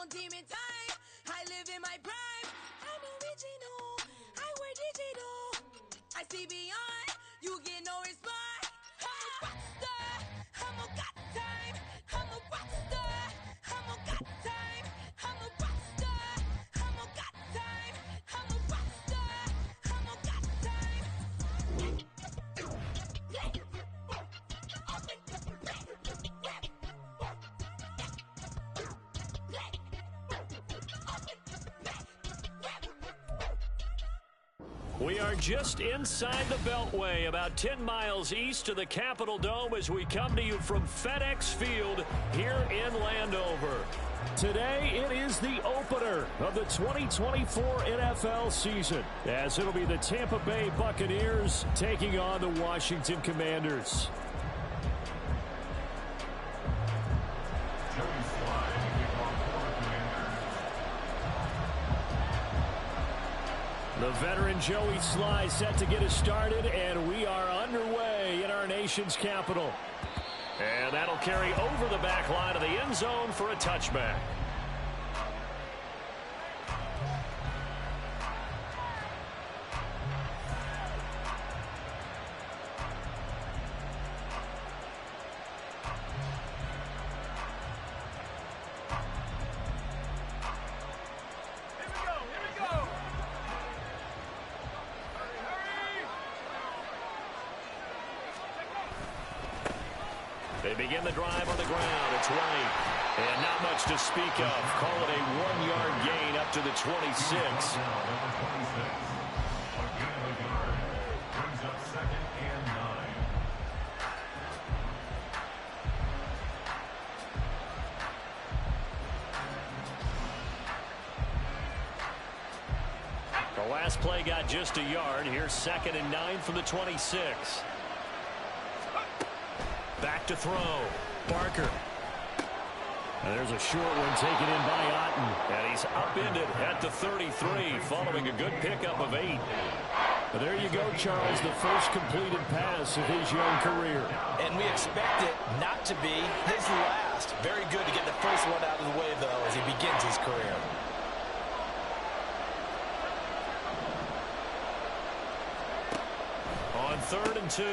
on demon time. I live in my prime. I'm original. I wear digital. I see beyond. You get no response. I'm a rock star. I'm a got time. I'm a rock star. I'm a got time. I'm a rock star. I'm a got time. I'm a rock star. I'm a got time. We are just inside the Beltway, about 10 miles east of the Capitol Dome as we come to you from FedEx Field here in Landover. Today, it is the opener of the 2024 NFL season, as it'll be the Tampa Bay Buccaneers taking on the Washington Commanders. The veteran Joey Sly set to get us started, and we are underway in our nation's capital. And that'll carry over the back line of the end zone for a touchback. They begin the drive on the ground. It's White. And not much to speak of. Call it a 1-yard gain up to the 26. Brings up 2nd and 9. The last play got just a yard. Here's 2nd and 9 from the 26. Back to throw. Barker. And there's a short one taken in by Otten. And he's upended at the 33 following a good pickup of 8. But there you go, Charles, the first completed pass of his young career. And we expect it not to be his last. Very good to get the first one out of the way, though, as he begins his career. On 3rd and 2.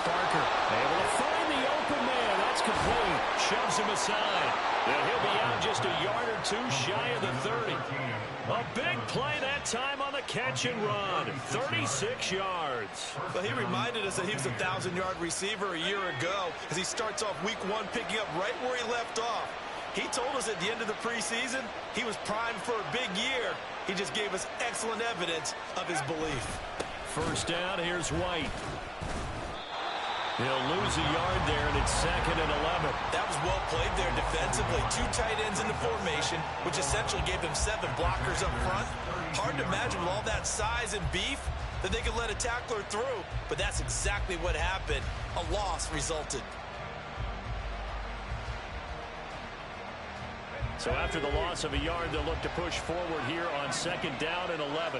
Barker able to find the open man. That's complete. Shoves him aside. And he'll be out just a yard or two shy of the 30. A big play that time on the catch and run. 36 yards. Well, he reminded us that he was a 1,000-yard receiver a year ago as he starts off week 1 picking up right where he left off. He told us at the end of the preseason he was primed for a big year. He just gave us excellent evidence of his belief. First down, here's White. He'll lose a yard there, and it's 2nd and 11. That was well played there defensively. 2 tight ends in the formation, which essentially gave them 7 blockers up front. Hard to imagine with all that size and beef that they could let a tackler through, but that's exactly what happened. A loss resulted. So after the loss of a yard, they'll look to push forward here on 2nd down and 11.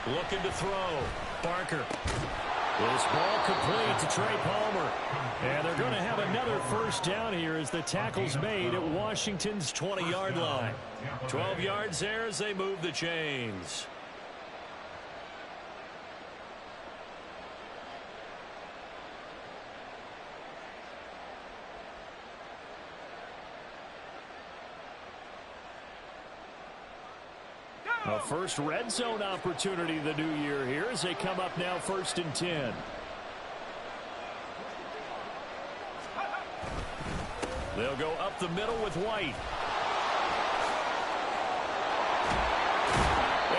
Looking to throw. Barker. This ball complete to Trey Palmer. And they're going to have another first down here as the tackle's made at Washington's 20-yard line. 12 yards there as they move the chains. A first red zone opportunity the new year here as they come up now 1st and 10. They'll go up the middle with White.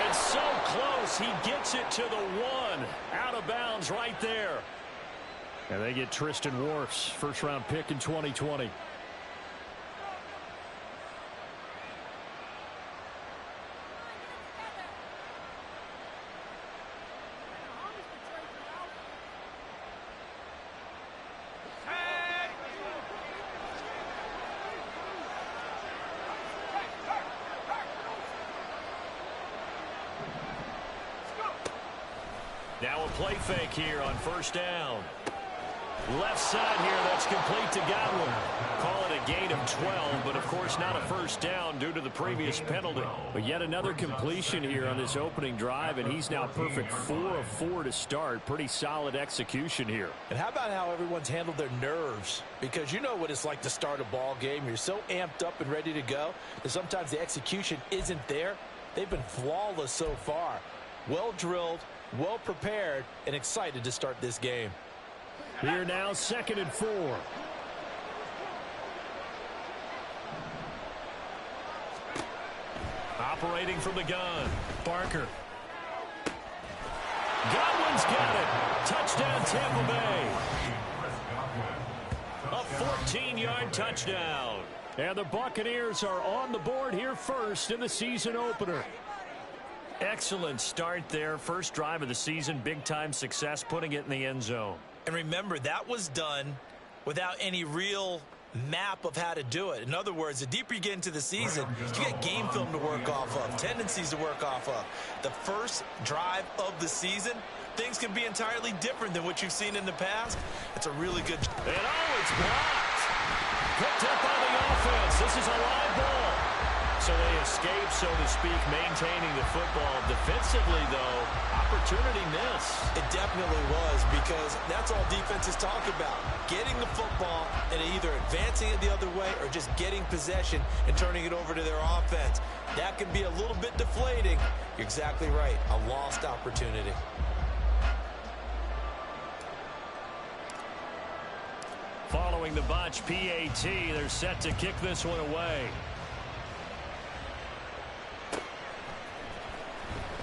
And so close, he gets it to the 1. Out of bounds right there. And they get Tristan Wirfs, first-round pick in 2020. Now a play fake here on 1st down. Left side here, that's complete to Godwin. Call it a gain of 12, but of course not a first down due to the previous penalty. But yet another completion here on this opening drive, and he's now perfect 4 of 4 to start. Pretty solid execution here. And how about how everyone's handled their nerves? Because you know what it's like to start a ball game. You're so amped up and ready to go that sometimes the execution isn't there. They've been flawless so far. Well drilled, well prepared, and excited to start this game. Here now, 2nd and 4. Operating from the gun, Barker. Godwin's got it. Touchdown, Tampa Bay. A 14-yard touchdown. And the Buccaneers are on the board here first in the season opener. Excellent start there. First drive of the season, big-time success, putting it in the end zone. And remember, that was done without any real map of how to do it. In other words, the deeper you get into the season, you get game film to work off of, tendencies to work off of. The first drive of the season, things can be entirely different than what you've seen in the past. It's a really good... And it's blocked. Picked up by the offense. This is a live ball. So they escape, so to speak, maintaining the football. Defensively, though, opportunity miss. It definitely was, because that's all defenses talk about. Getting the football and either advancing it the other way or just getting possession and turning it over to their offense. That can be a little bit deflating. You're exactly right. A lost opportunity. Following the botch PAT, they're set to kick this one away.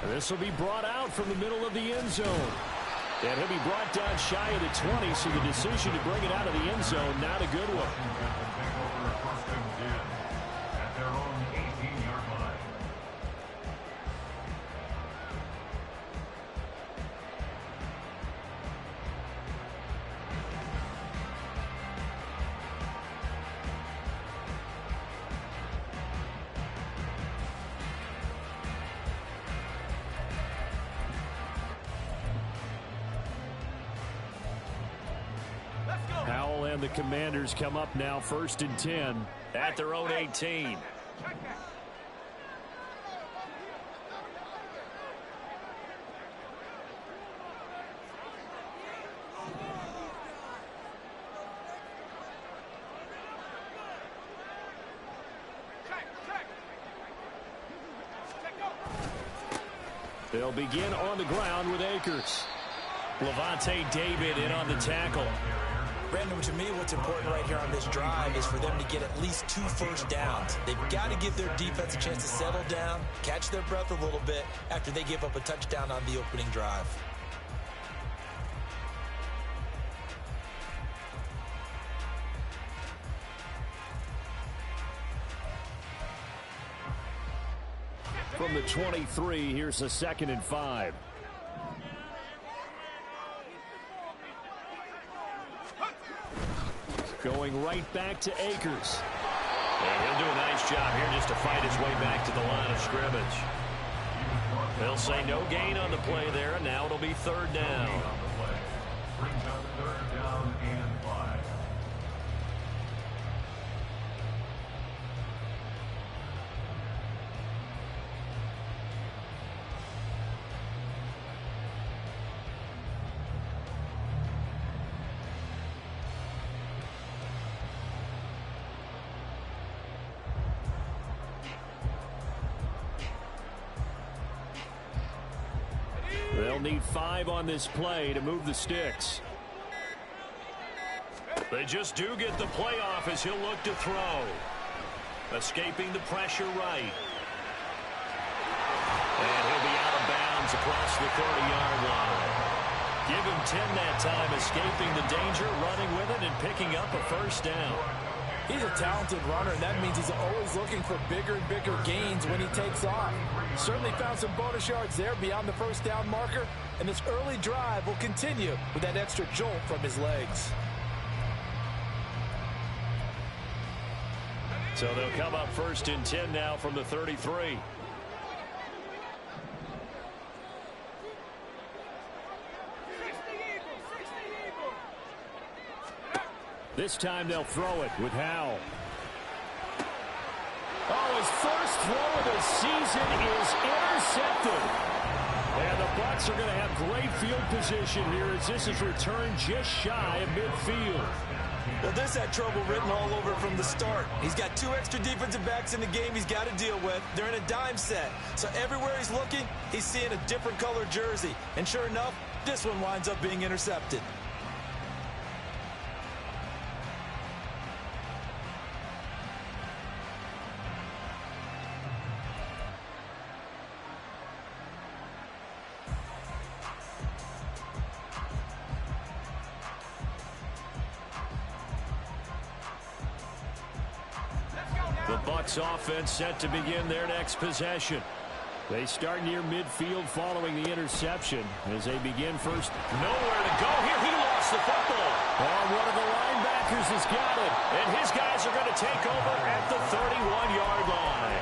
This will be brought out from the middle of the end zone. And he'll be brought down shy of the 20, so the decision to bring it out of the end zone, not a good one. At their own 18-yard line. Howell and the Commanders come up now, 1st and 10 at their own 18. They'll begin on the ground with Akers. Levante David in on the tackle. Brandon, to me, what's important right here on this drive is for them to get at least 2 first downs. They've got to give their defense a chance to settle down, catch their breath a little bit after they give up a touchdown on the opening drive. From the 23, here's a 2nd and 5. Going right back to Akers. And he'll do a nice job here just to fight his way back to the line of scrimmage. They'll say no gain on the play there, and now it'll be 3rd down. Brings up 3rd down and 5. They'll need 5 on this play to move the sticks. They just do get the play off as he'll look to throw. Escaping the pressure right. And he'll be out of bounds across the 30-yard line. Give him 10 that time, escaping the danger, running with it, and picking up a 1st down. He's a talented runner, and that means he's always looking for bigger and bigger gains when he takes off. Certainly found some bonus yards there beyond the 1st down marker, and this early drive will continue with that extra jolt from his legs. So they'll come up 1st and 10 now from the 33. This time they'll throw it with Howell. Oh, his first throw of the season is intercepted. And the Bucs are going to have great field position here as this is returned just shy of midfield. Well, this had trouble written all over it from the start. He's got 2 extra defensive backs in the game he's got to deal with. They're in a dime set. So everywhere he's looking, he's seeing a different color jersey. And sure enough, this one winds up being intercepted. The Bucs offense set to begin their next possession. They start near midfield following the interception as they begin first. Nowhere to go here. He lost the football. Oh, one of the linebackers has got it. And his guys are going to take over at the 31-yard line.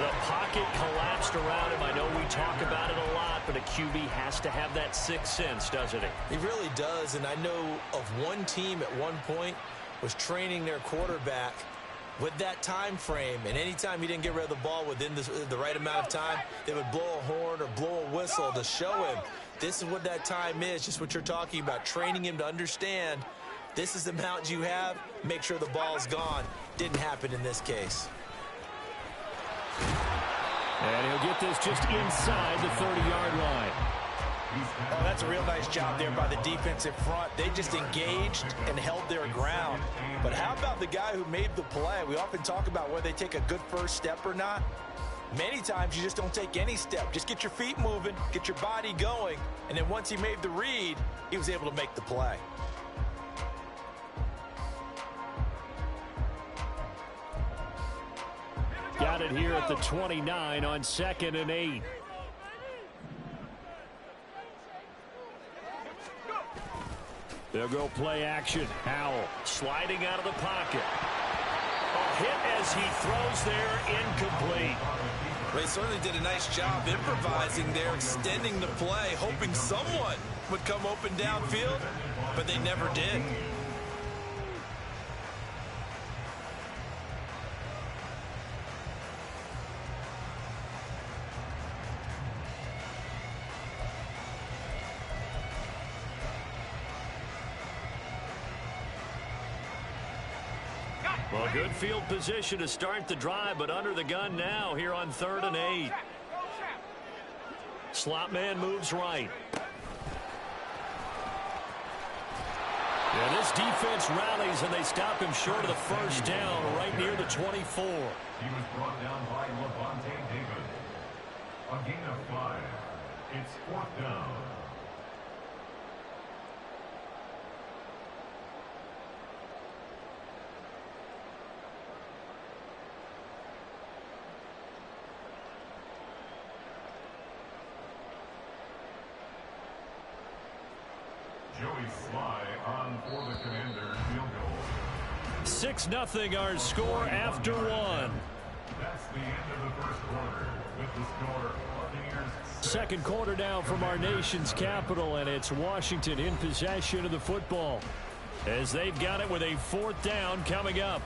The pocket collapsed around him. I know we talk about it a lot, but a QB has to have that sixth sense, doesn't he? He really does. And I know of one team at one point was training their quarterback with that time frame, and anytime he didn't get rid of the ball within the right amount of time, they would blow a horn or blow a whistle to show him this is what that time is, just what you're talking about, training him to understand this is the amount you have, make sure the ball's gone. Didn't happen in this case. And he'll get this just inside the 30-yard line. Oh, that's a real nice job there by the defensive front. They just engaged and held their ground. But how about the guy who made the play? We often talk about whether they take a good first step or not. Many times you just don't take any step. Just get your feet moving, get your body going, and then once he made the read, he was able to make the play. Got it here at the 29 on 2nd and 8. They'll go play action. Howell sliding out of the pocket. A hit as he throws there, incomplete. They certainly did a nice job improvising there, extending the play, hoping someone would come open downfield, but they never did. Well, good field position to start the drive, but under the gun now here on 3rd and 8. Slot man moves right. Yeah, this defense rallies, and they stop him short of the first down right near the 24. He was brought down by Levante David. A gain of 5. It's 4th down. Joey Sly on for the Commanders field goal. 6-0 our score after 1. That's the end of the first quarter. With the score, Buccaneers 6. Second quarter now from our nation's capital, and it's Washington in possession of the football as they've got it with a 4th down coming up.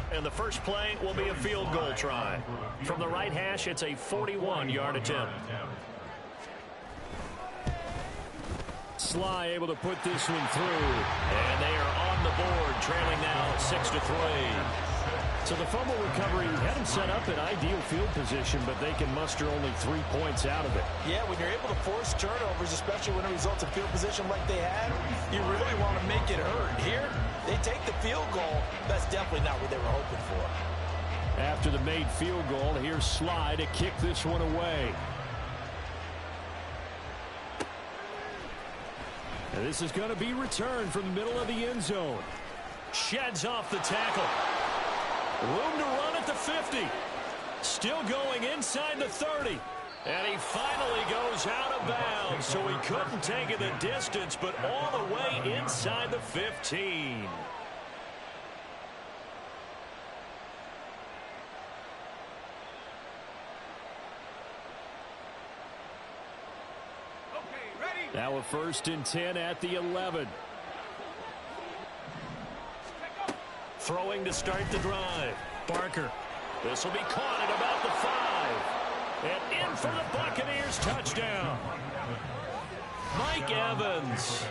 And the first play will be a field goal try. From the right hash, it's a 41-yard attempt. Sly able to put this one through. And they are on the board, trailing now 6-3. So the fumble recovery had them set up in ideal field position, but they can muster only 3 points out of it. Yeah, when you're able to force turnovers, especially when it results in field position like they had, you really want to make it hurt. Here, they take the field goal. That's definitely not what they were hoping for. After the made field goal, here's Sly to kick this one away. And this is going to be returned from the middle of the end zone. Sheds off the tackle. Room to run at the 50. Still going inside the 30. And he finally goes out of bounds, so he couldn't take it the distance, but all the way inside the 15. Now a 1st and 10 at the 11. Throwing to start the drive. Barker. This will be caught at about the 5. And in for the Buccaneers touchdown. Mike Evans.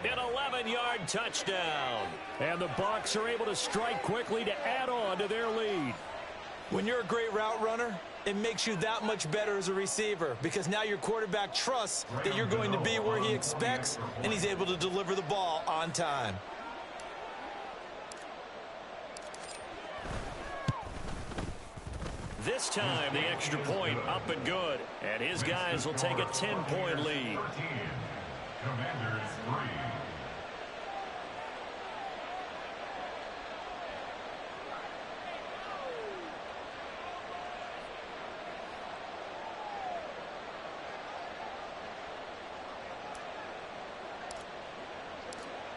An 11-yard touchdown. And the Bucs are able to strike quickly to add on to their lead. When you're a great route runner, it makes you that much better as a receiver because now your quarterback trusts that you're going to be where he expects, and he's able to deliver the ball on time. This time, the extra point up and good. And his guys will take a 10-point lead. Commanders 3.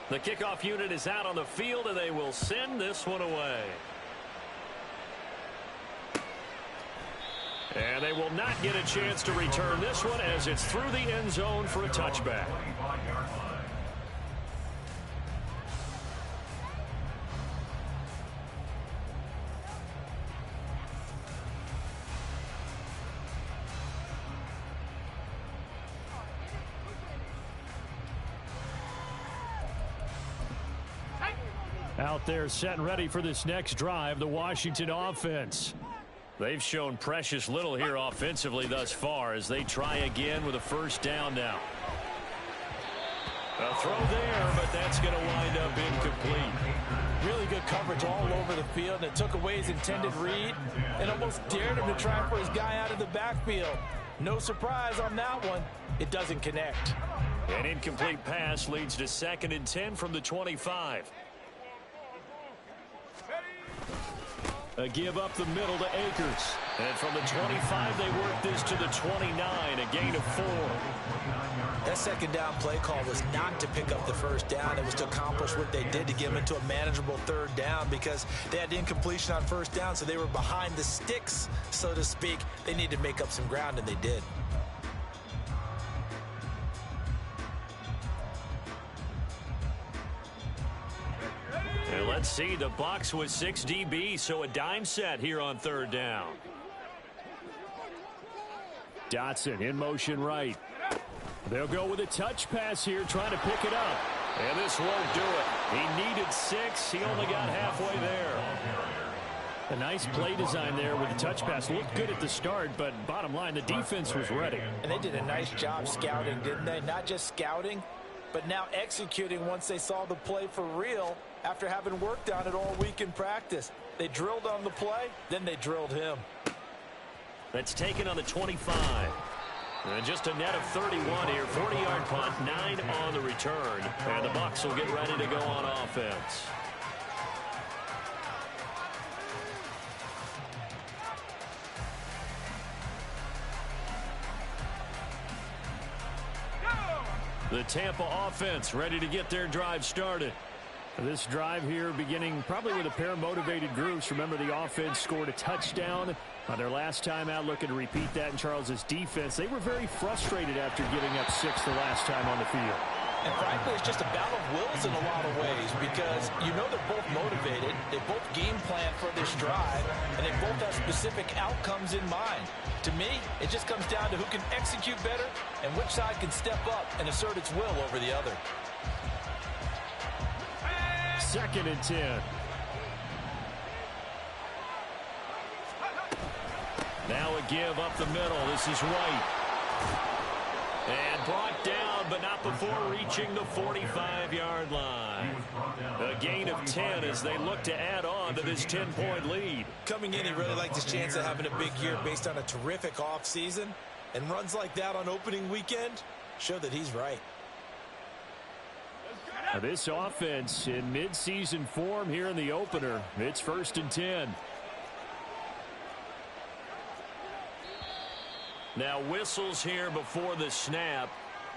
The kickoff unit is out on the field, and they will send this one away. And they will not get a chance to return this one as it's through the end zone for a touchback. Out there set and ready for this next drive, the Washington offense. They've shown precious little here offensively thus far as they try again with a 1st down now. A throw there, but that's going to wind up incomplete. Really good coverage all over the field, and it took away his intended read and almost dared him to try for his guy out of the backfield. No surprise on that one. It doesn't connect. An incomplete pass leads to 2nd and 10 from the 25. A give up the middle to Akers. And from the 25, they work this to the 29, a gain of 4. That 2nd down play call was not to pick up the 1st down. It was to accomplish what they did to get them into a manageable 3rd down because they had incompletion on 1st down, so they were behind the sticks, so to speak. They needed to make up some ground, and they did. And let's see, the Bucs with 6 DB, so a dime set here on 3rd down. Dotson in motion right. They'll go with a touch pass here, trying to pick it up. And this won't do it. He needed 6. He only got halfway there. A nice play design there with the touch pass. Looked good at the start, but bottom line, the defense was ready. And they did a nice job scouting, didn't they? Not just scouting, but now executing once they saw the play for real after having worked on it all week in practice. They drilled on the play, then they drilled him. That's taken on the 25. And just a net of 31 here. 40-yard punt, 9 on the return. And the Bucs will get ready to go on offense. The Tampa offense ready to get their drive started. This drive here beginning probably with a pair of motivated groups. Remember, the offense scored a touchdown on their last time out, looking to repeat that in Charles's defense. They were very frustrated after giving up 6 the last time on the field. And frankly, it's just a battle of wills in a lot of ways because you know they're both motivated. They both game plan for this drive, and they both have specific outcomes in mind. To me, it just comes down to who can execute better and which side can step up and assert its will over the other. 2nd and 10. Now a give up the middle. This is White. And brought down, but not before reaching the 45-yard line. A gain of 10 as they look to add on to this 10-point lead. Coming in, he really liked his chance of having a big year based on a terrific offseason. And runs like that on opening weekend show that he's right. Now this offense in midseason form here in the opener. It's 1st and 10. Now whistles here before the snap.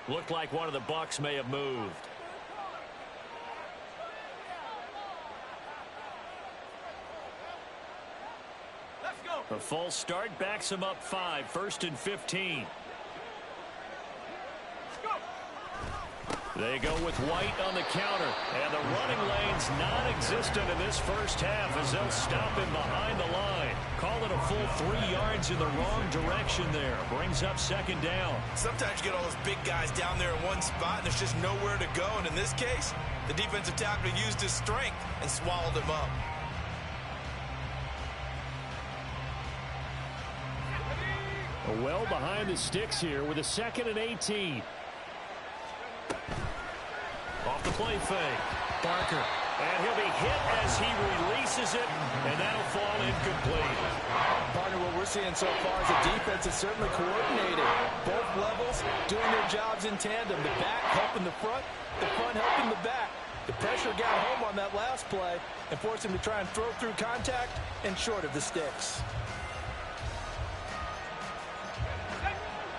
Looked like one of the Bucs may have moved. Let's go. A false start backs him up 5. 1st and 15. They go with White on the counter, and the running lane's non-existent in this first half as they'll stop him behind the line. Call it a full 3 yards in the wrong direction there. Brings up second down. Sometimes you get all those big guys down there in one spot, and there's just nowhere to go. And in this case, the defensive tackle used his strength and swallowed him up. Well behind the sticks here with a 2nd and 18. Off the play fake. Barker. And he'll be hit as he releases it, and that'll fall incomplete. Partner, what we're seeing so far is the defense is certainly coordinated. Both levels doing their jobs in tandem. The back helping the front helping the back. The pressure got home on that last play and forced him to try and throw through contact and short of the sticks.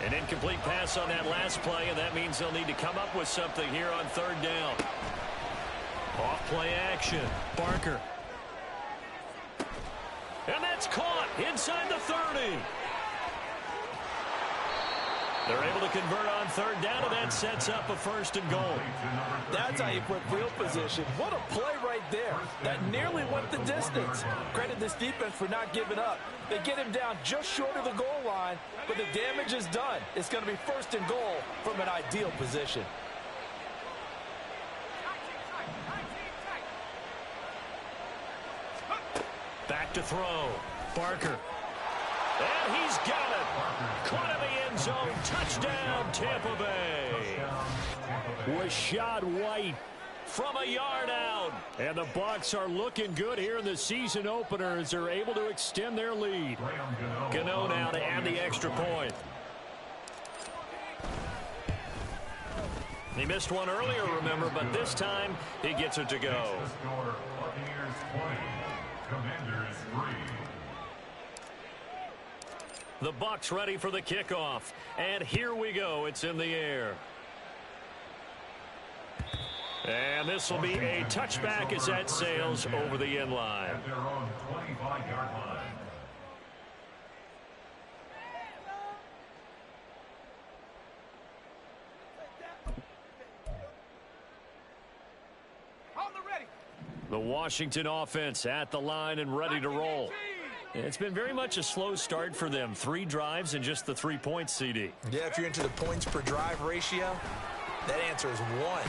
An incomplete pass on that last play, and that means they'll need to come up with something here on 3rd down. Off play action. Barker. And that's caught inside the 30. They're able to convert on 3rd down, and that sets up a 1st and goal. That's how you put field position. What a play right there. That nearly went the distance. Credit this defense for not giving up. They get him down just short of the goal line, but the damage is done. It's going to be 1st and goal from an ideal position. Back to throw. Barker. And he's got it. Caught in the end zone. Touchdown, Tampa Bay. Rashad White from a yard out. And the Bucs are looking good here in the season opener as they're able to extend their lead. Gano now to add the extra point. He missed one earlier, remember, but this time he gets it to go. Buccaneers 20, Commanders 3. The Bucs ready for the kickoff. And here we go. It's in the air. And this will be a touchback as that sails over the end line. At their own 25-yard line. The Washington offense at the line and ready to roll. It's been very much a slow start for them. 3 drives and just the 3 points, CD. Yeah, if you're into the points per drive ratio, that answer is 1.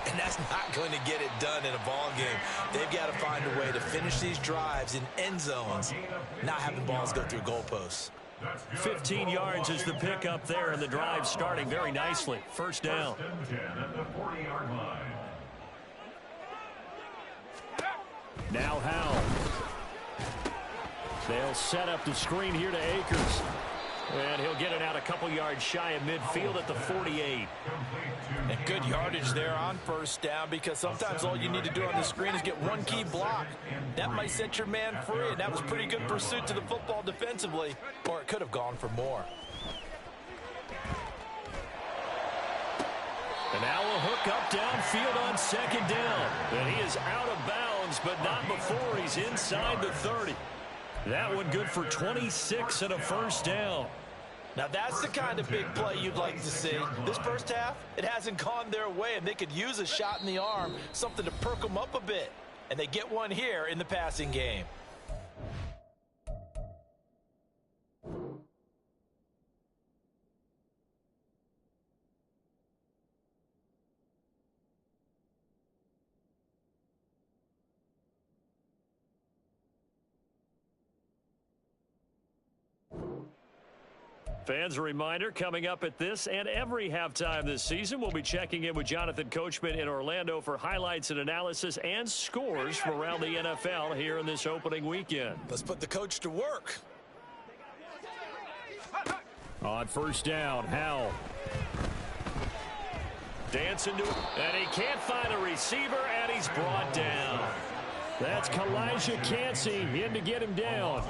And that's not going to get it done in a ball game. They've got to find a way to finish these drives in end zones, not having balls go through goalposts. 15 yards is the pickup there, and the drive starting very nicely. 1st down. 10 at the 40-yard line. Now Howell. They'll set up the screen here to Akers. And he'll get it out a couple yards shy of midfield at the 48. And good yardage there on 1st down, because sometimes all you need to do on the screen is get one key block. That might set your man free, and that was pretty good pursuit to the football defensively, or it could have gone for more. And now a hook up downfield on 2nd down. And he is out of bounds, but not before he's inside the 30. That one good for 26 and a 1st down. Now that's the kind of big play you'd like to see. This first half, it hasn't gone their way, and they could use a shot in the arm, something to perk them up a bit. And they get one here in the passing game. Fans, a reminder, coming up at this and every halftime this season, we'll be checking in with Jonathan Coachman in Orlando for highlights and analysis and scores from around the NFL here in this opening weekend. Let's put the coach to work. On 1st down, Howell. Dancing to it, and he can't find a receiver, and he's brought down. That's Kalijah Cansey in to get him down.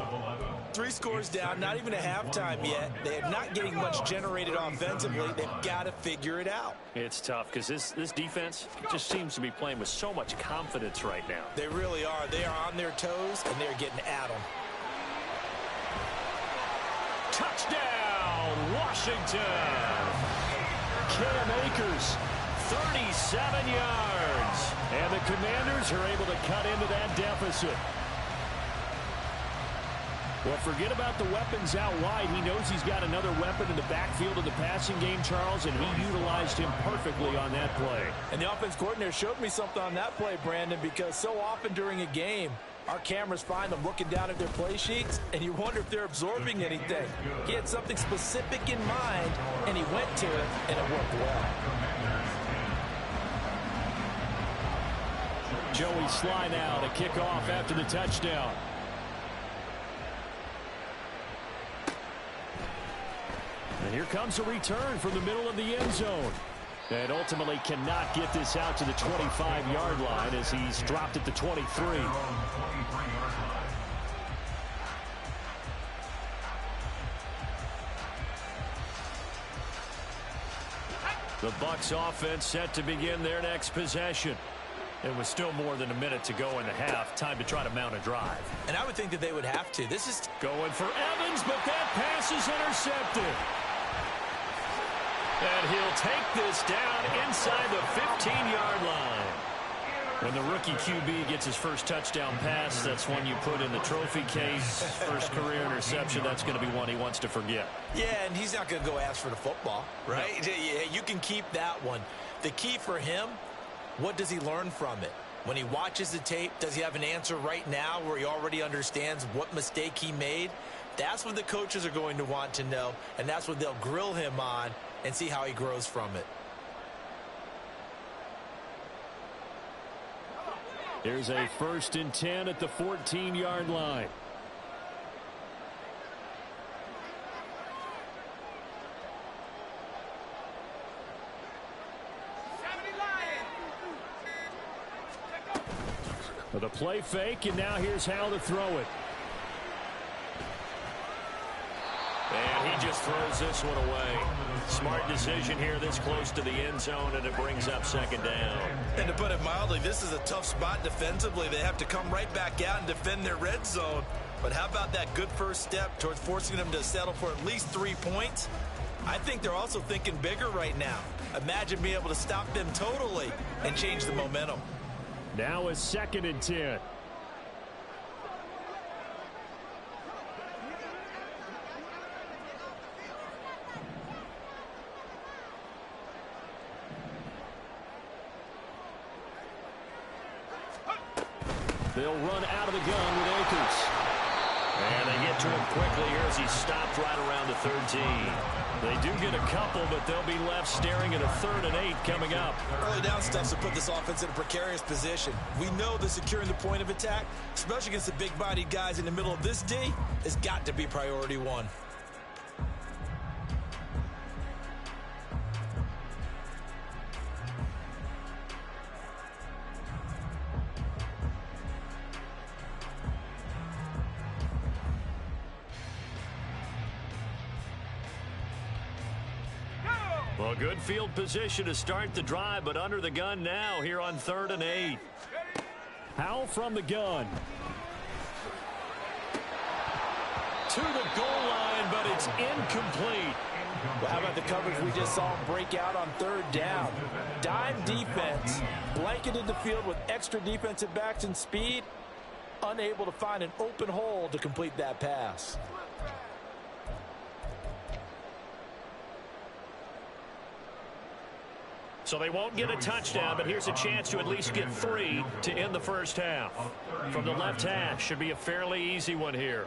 3 scores down, not even a halftime yet. They are not getting much generated offensively. They've got to figure it out. It's tough because this defense just seems to be playing with so much confidence right now. They really are. They are on their toes, and they're getting at them. Touchdown, Washington. Cam Akers 37 yards. And the Commanders are able to cut into that deficit. Well, forget about the weapons out wide. He knows he's got another weapon in the backfield of the passing game, Charles, and he utilized him perfectly on that play. And the offense coordinator showed me something on that play, Brandon, because so often during a game, our cameras find them looking down at their play sheets, and you wonder if they're absorbing anything. He had something specific in mind, and he went to it, and it worked well. Joey Sly now to kick off after the touchdown. And here comes a return from the middle of the end zone. And ultimately cannot get this out to the 25-yard line as he's dropped at the 23. The Bucs offense set to begin their next possession. It was still more than a minute to go in the half. Time to try to mount a drive. And I would think that they would have to. This is going for Evans, but that pass is intercepted. And he'll take this down inside the 15-yard line. When the rookie QB gets his first touchdown pass, that's one you put in the trophy case. First career interception, that's going to be one he wants to forget. Yeah, and he's not going to go ask for the football, right? No. You can keep that one. The key for him, what does he learn from it? When he watches the tape, does he have an answer right now where he already understands what mistake he made? That's what the coaches are going to want to know, and that's what they'll grill him on and see how he grows from it. Here's a 1st and 10 at the 14-yard line. With a play fake, and now here's how to throw it. And he just throws this one away. Smart decision here this close to the end zone, and it brings up 2nd down. And to put it mildly, this is a tough spot defensively. They have to come right back out and defend their red zone. But how about that good first step towards forcing them to settle for at least 3 points? I think they're also thinking bigger right now. Imagine being able to stop them totally and change the momentum. Now a 2nd and 10. They'll run out of the gun with Akers. And they get to him quickly here as he's stopped right around the 13. They do get a couple, but they'll be left staring at a 3rd and 8 coming up. Early down stuff to put this offense in a precarious position. We know that securing the point of attack, especially against the big-bodied guys in the middle of this D, has got to be priority 1. Well, good field position to start the drive, but under the gun now here on 3rd and 8. Howell from the gun. To the goal line, but it's incomplete. Well, how about the coverage we just saw him break out on 3rd down? Dime defense, blanketed the field with extra defensive backs and speed, unable to find an open hole to complete that pass. So they won't get a touchdown, but here's a chance to at least get 3 to end the first half. From the left hash, should be a fairly easy one here.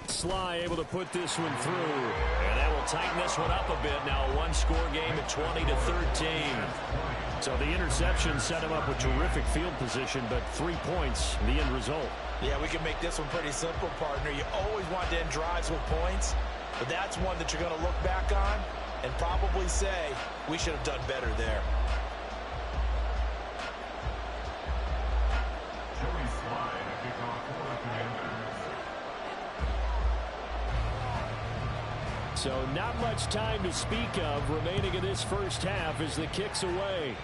Sly able to put this one through. And that will tighten this one up a bit. Now a 1-score game at 20-13. So the interception set him up with terrific field position, but 3 points, the end result. Yeah, we can make this one pretty simple, partner. You always want to end drives with points, but that's one that you're going to look back on and probably say, we should have done better there. Joey Sly to kick off for the Commanders. So not much time to speak of remaining in this first half as the kick's away.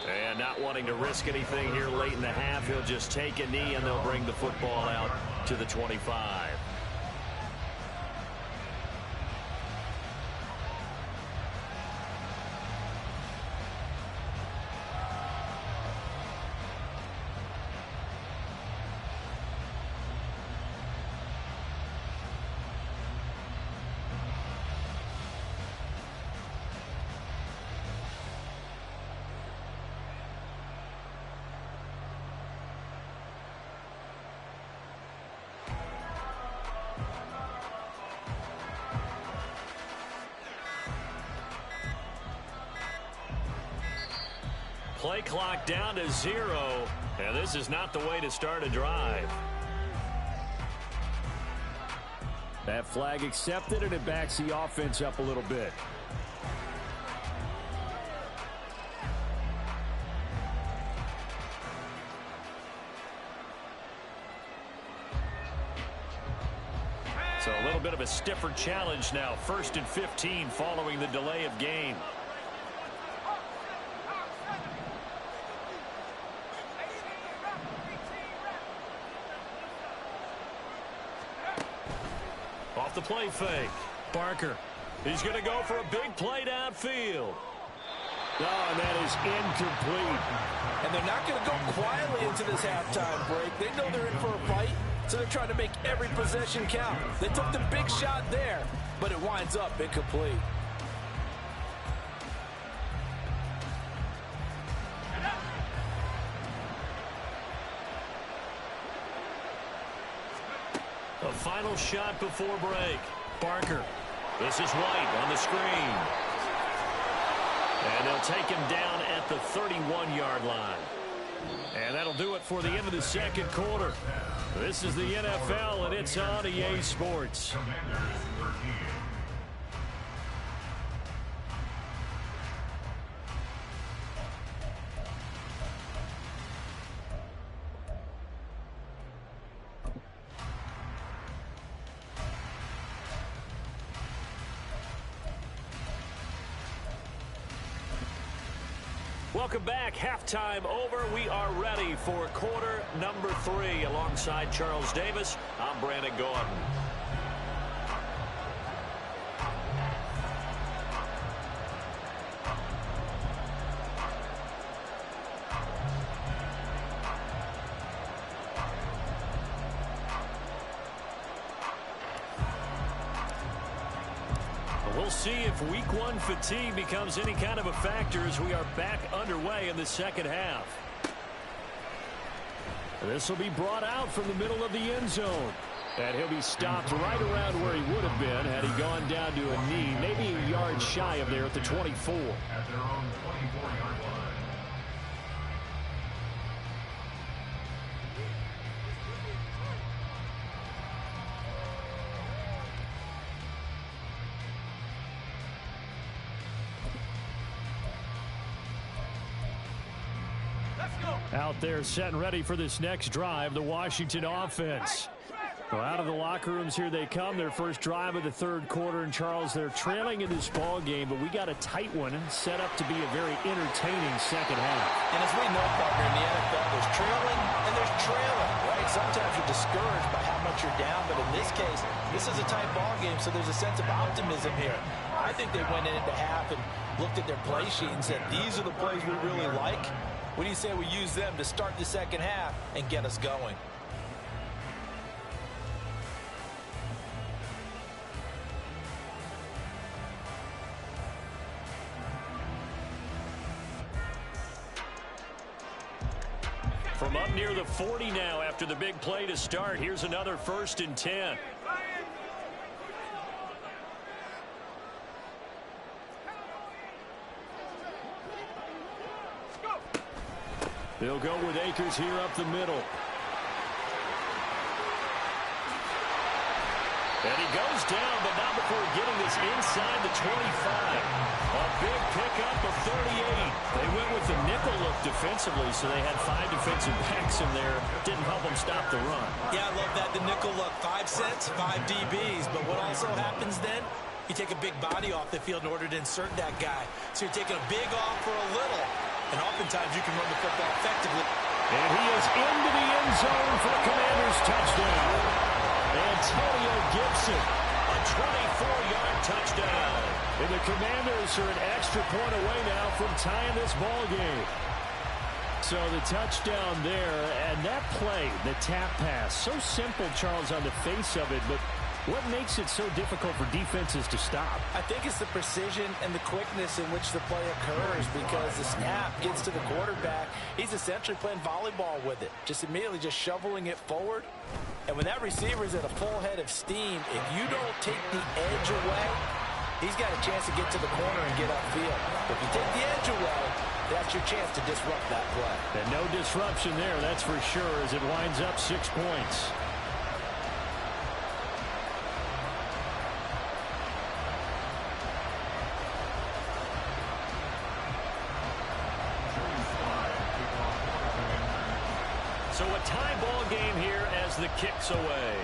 And not wanting to risk anything here late in the half, he'll just take a knee and they'll bring the football out to the 25. Play clock down to 0, and this is not the way to start a drive. That flag accepted, and it backs the offense up a little bit. So a little bit of a stiffer challenge now. 1st and 15 following the delay of game. Off the play fake. Barker. He's going to go for a big play downfield. Oh, and that is incomplete. And they're not going to go quietly into this halftime break. They know they're in for a fight, so they're trying to make every possession count. They took the big shot there, but it winds up incomplete. A final shot before break. Barker. This is White on the screen. And they'll take him down at the 31-yard line. And that'll do it for the end of the second quarter. This is the NFL, and it's on EA Sports. Welcome back. Halftime over. We are ready for quarter number 3. Alongside Charles Davis, I'm Brandon Gordon. We'll see if week 1 fatigue becomes any kind of a factor as we are back underway in the second half. This will be brought out from the middle of the end zone. And he'll be stopped right around where he would have been had he gone down to a knee, maybe a yard shy of there at the 24. At their own 24-yard line. Out there set and ready for this next drive, the Washington offense. Well, out of the locker rooms here they come. Their first drive of the third quarter. And, Charles, they're trailing in this ball game, but we got a tight one set up to be a very entertaining second half. And as we know, partner, in the NFL, there's trailing and there's trailing, right? Sometimes you're discouraged by how much you're down, but in this case, this is a tight ball game, so there's a sense of optimism here. I think they went into half and looked at their play sheet and said, these are the plays we really like. What do you say we use them to start the second half and get us going? From up near the 40 now after the big play to start. Here's another 1st and 10. They'll go with Akers here up the middle. And he goes down, but not before getting this inside the 25. A big pickup of 38. They went with the nickel look defensively, so they had 5 defensive backs in there. Didn't help them stop the run. Yeah, I love that. The nickel look, 5 cents, 5 DBs. But what also happens then, you take a big body off the field in order to insert that guy. So you're taking a big off for a little. And oftentimes you can run the football effectively. And he is into the end zone for a Commanders touchdown. Antonio Gibson, a 24-yard touchdown. And the Commanders are an extra point away now from tying this ball game. So the touchdown there, and that play, the tap pass, so simple, Charles, on the face of it, but what makes it so difficult for defenses to stop? I think it's the precision and the quickness in which the play occurs, because the snap gets to the quarterback. He's essentially playing volleyball with it, just immediately just shoveling it forward. And when that receiver is at a full head of steam, if you don't take the edge away, he's got a chance to get to the corner and get upfield. If you take the edge away, that's your chance to disrupt that play. And no disruption there, that's for sure, as it winds up 6 points. So a tie ball game here as the kick's away.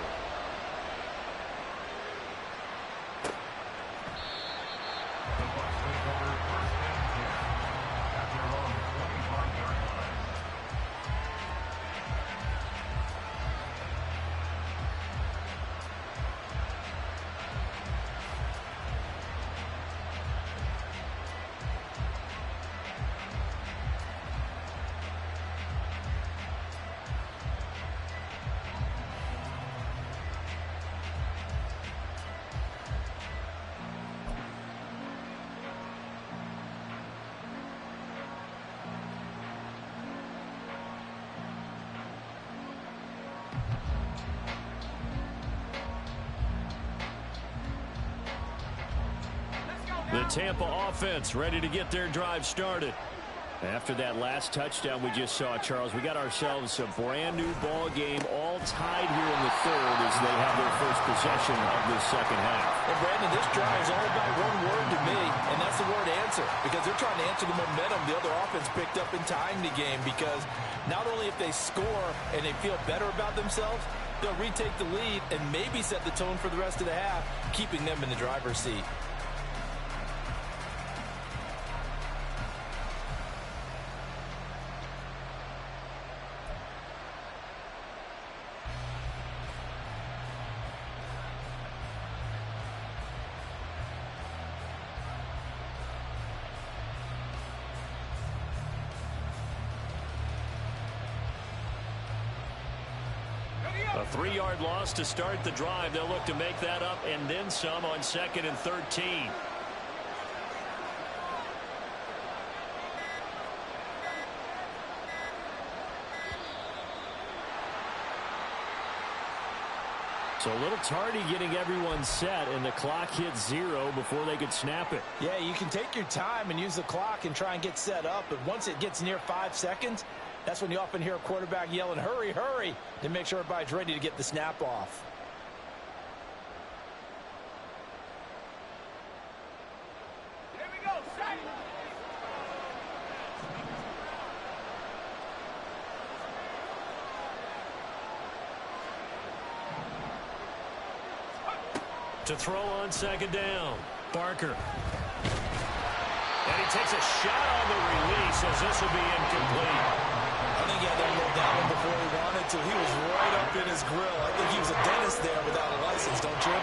The Tampa offense ready to get their drive started. After that last touchdown we just saw, Charles, we got ourselves a brand new ball game, all tied here in the third as they have their first possession of this second half. And Brandon, this drive is all about one word to me, and that's the word answer, because they're trying to answer the momentum the other offense picked up in tying the game, because not only if they score and they feel better about themselves, they'll retake the lead and maybe set the tone for the rest of the half, keeping them in the driver's seat. A 3-yard loss to start the drive. They'll look to make that up and then some on 2nd and 13. So a little tardy getting everyone set, and the clock hit 0 before they could snap it. Yeah, you can take your time and use the clock and try and get set up, but once it gets near 5 seconds, that's when you often hear a quarterback yelling, "Hurry, hurry," to make sure everybody's ready to get the snap off. Here we go, set. To throw on 2nd down, Barker. And he takes a shot on the release as this will be incomplete. I think he had that roll down before he wanted to. He was right up in his grill. I think he was a dentist there without a license, don't you?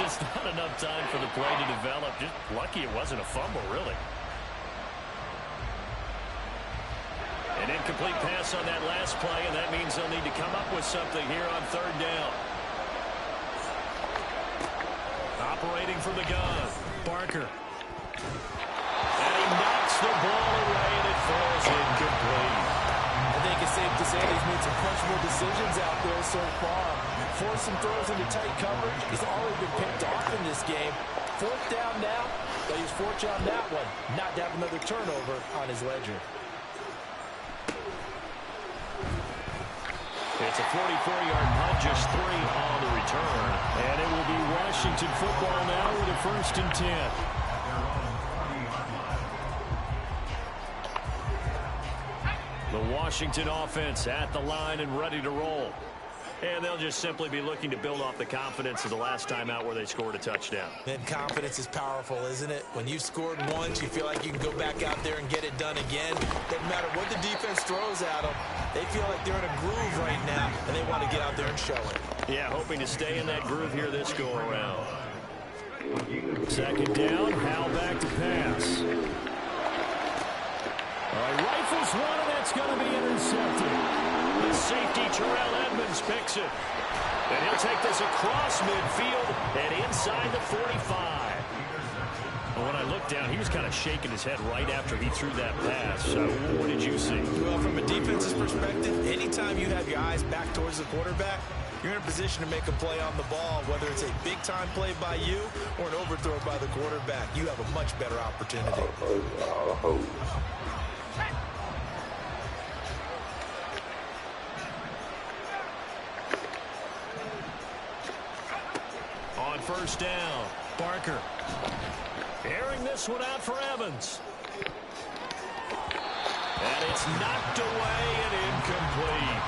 Just not enough time for the play to develop. Just lucky it wasn't a fumble, really. An incomplete pass on that last play, and that means they'll need to come up with something here on 3rd down. Operating from the gun, Barker. And he knocks the ball away, and it falls incomplete. I think it's safe to say he's made some questionable decisions out there so far. Forced some throws into tight coverage. He's already been picked off in this game. 4th down now. They'll use fortune on that one, not to have another turnover on his ledger. It's a 44-yard punt, just 3 on the return. And it will be Washington football now with a 1st and 10. The Washington offense at the line and ready to roll. And they'll just simply be looking to build off the confidence of the last time out where they scored a touchdown. And confidence is powerful, isn't it? When you've scored once, you feel like you can go back out there and get it done again. Doesn't matter what the defense throws at them. They feel like they're in a groove right now, and they want to get out there and show it. Yeah, hoping to stay in that groove here this go-around. 2nd down, Howell back to pass. All right, rifles one, and that's going to be intercepted. The safety, Terrell Edmonds, picks it. And he'll take this across midfield and inside the 45. And when I looked down, he was kind of shaking his head right after he threw that pass. So what did you see? Well, from a defense's perspective, anytime you have your eyes back towards the quarterback, you're in a position to make a play on the ball, whether it's a big-time play by you or an overthrow by the quarterback. You have a much better opportunity. On first down, Barker. Airing this one out for Evans. And it's knocked away and incomplete.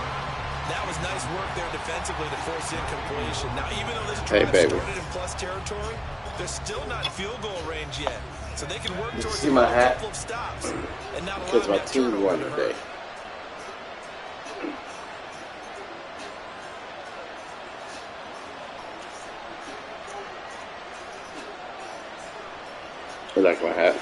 That was nice work there defensively to force incompletion. Now, even though this drive started in plus territory, they're still not in field goal range yet. So they can work towards a couple of stops and not allow that turnover to hurt. I like my hat.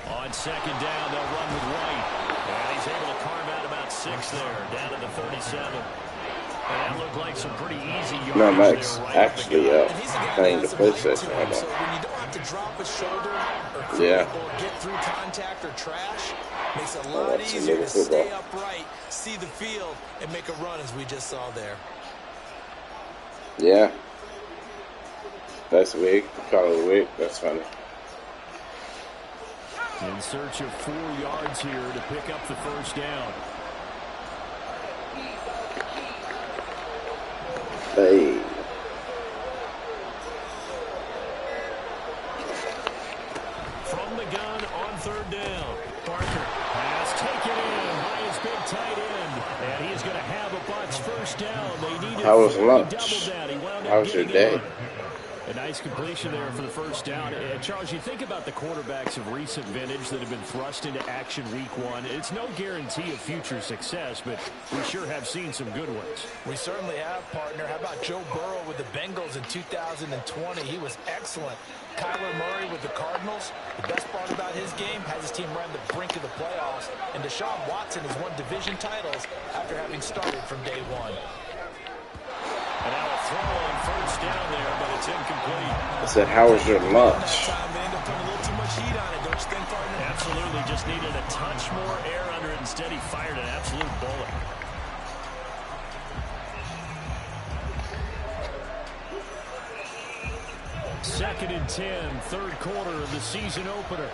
On second down, they'll run with White. And he's able to carve out about 6 there, down to the 37. And that looked like some pretty easy yards. No, Mike's actually playing the PlayStation right now. So when you don't have to drop a shoulder or get through contact or trash, makes it a lot easier to stay upright, see the field, and make a run as we just saw there. Yeah. That's weak. Call it weak. That's funny. In search of 4 yards here to pick up the first down. Hey. From the gun on third down. Barker has taken in by his big tight end. And he's going to have a Bucs first down. They needed How was lunch? How was your day? A nice completion there for the first down. Charles, you think about the quarterbacks of recent vintage that have been thrust into action week 1. It's no guarantee of future success, but we sure have seen some good ones. We certainly have, partner. How about Joe Burrow with the Bengals in 2020? He was excellent. Kyler Murray with the Cardinals. The best part about his game has his team around the brink of the playoffs. And Deshaun Watson has won division titles after having started from day 1. And now a throw on first down there, but it's incomplete. I said, how was your lunch? Absolutely, just needed a touch more air under it. Instead, he fired an absolute bullet. Second and 10, third quarter of the season opener.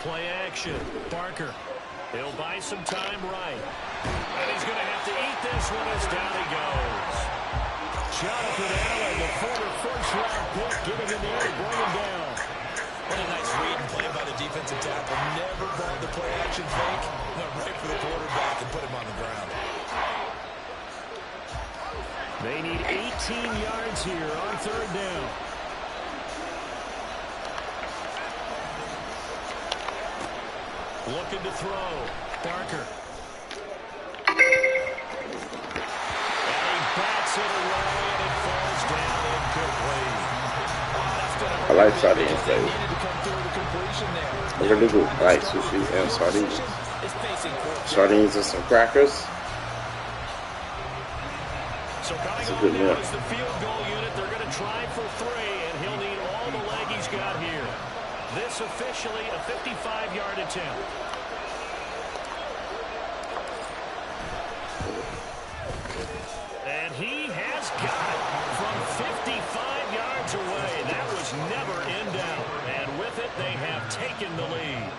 Play action. Barker. He'll buy some time right. And he's going to have to eat this one as down he goes. Jonathan Allen, the former first-round pick, getting in the air, bring him down. What a nice read and play by the defensive tackle. Never brought the play action fake. Went right for the quarterback and put him on the ground. They need 18 yards here on third down. Looking to throw. Barker. And he bats it away, and it falls down incomplete. I like sardines, baby. I really do like sushi and sardines. Sardines and some crackers. So coming on now is the field goal unit. They're going to try for 3, and he'll need all the leg he's got here. This officially a 55-yard attempt. And he has got it from 55 yards away. That was never in doubt. And with it, they have taken the lead.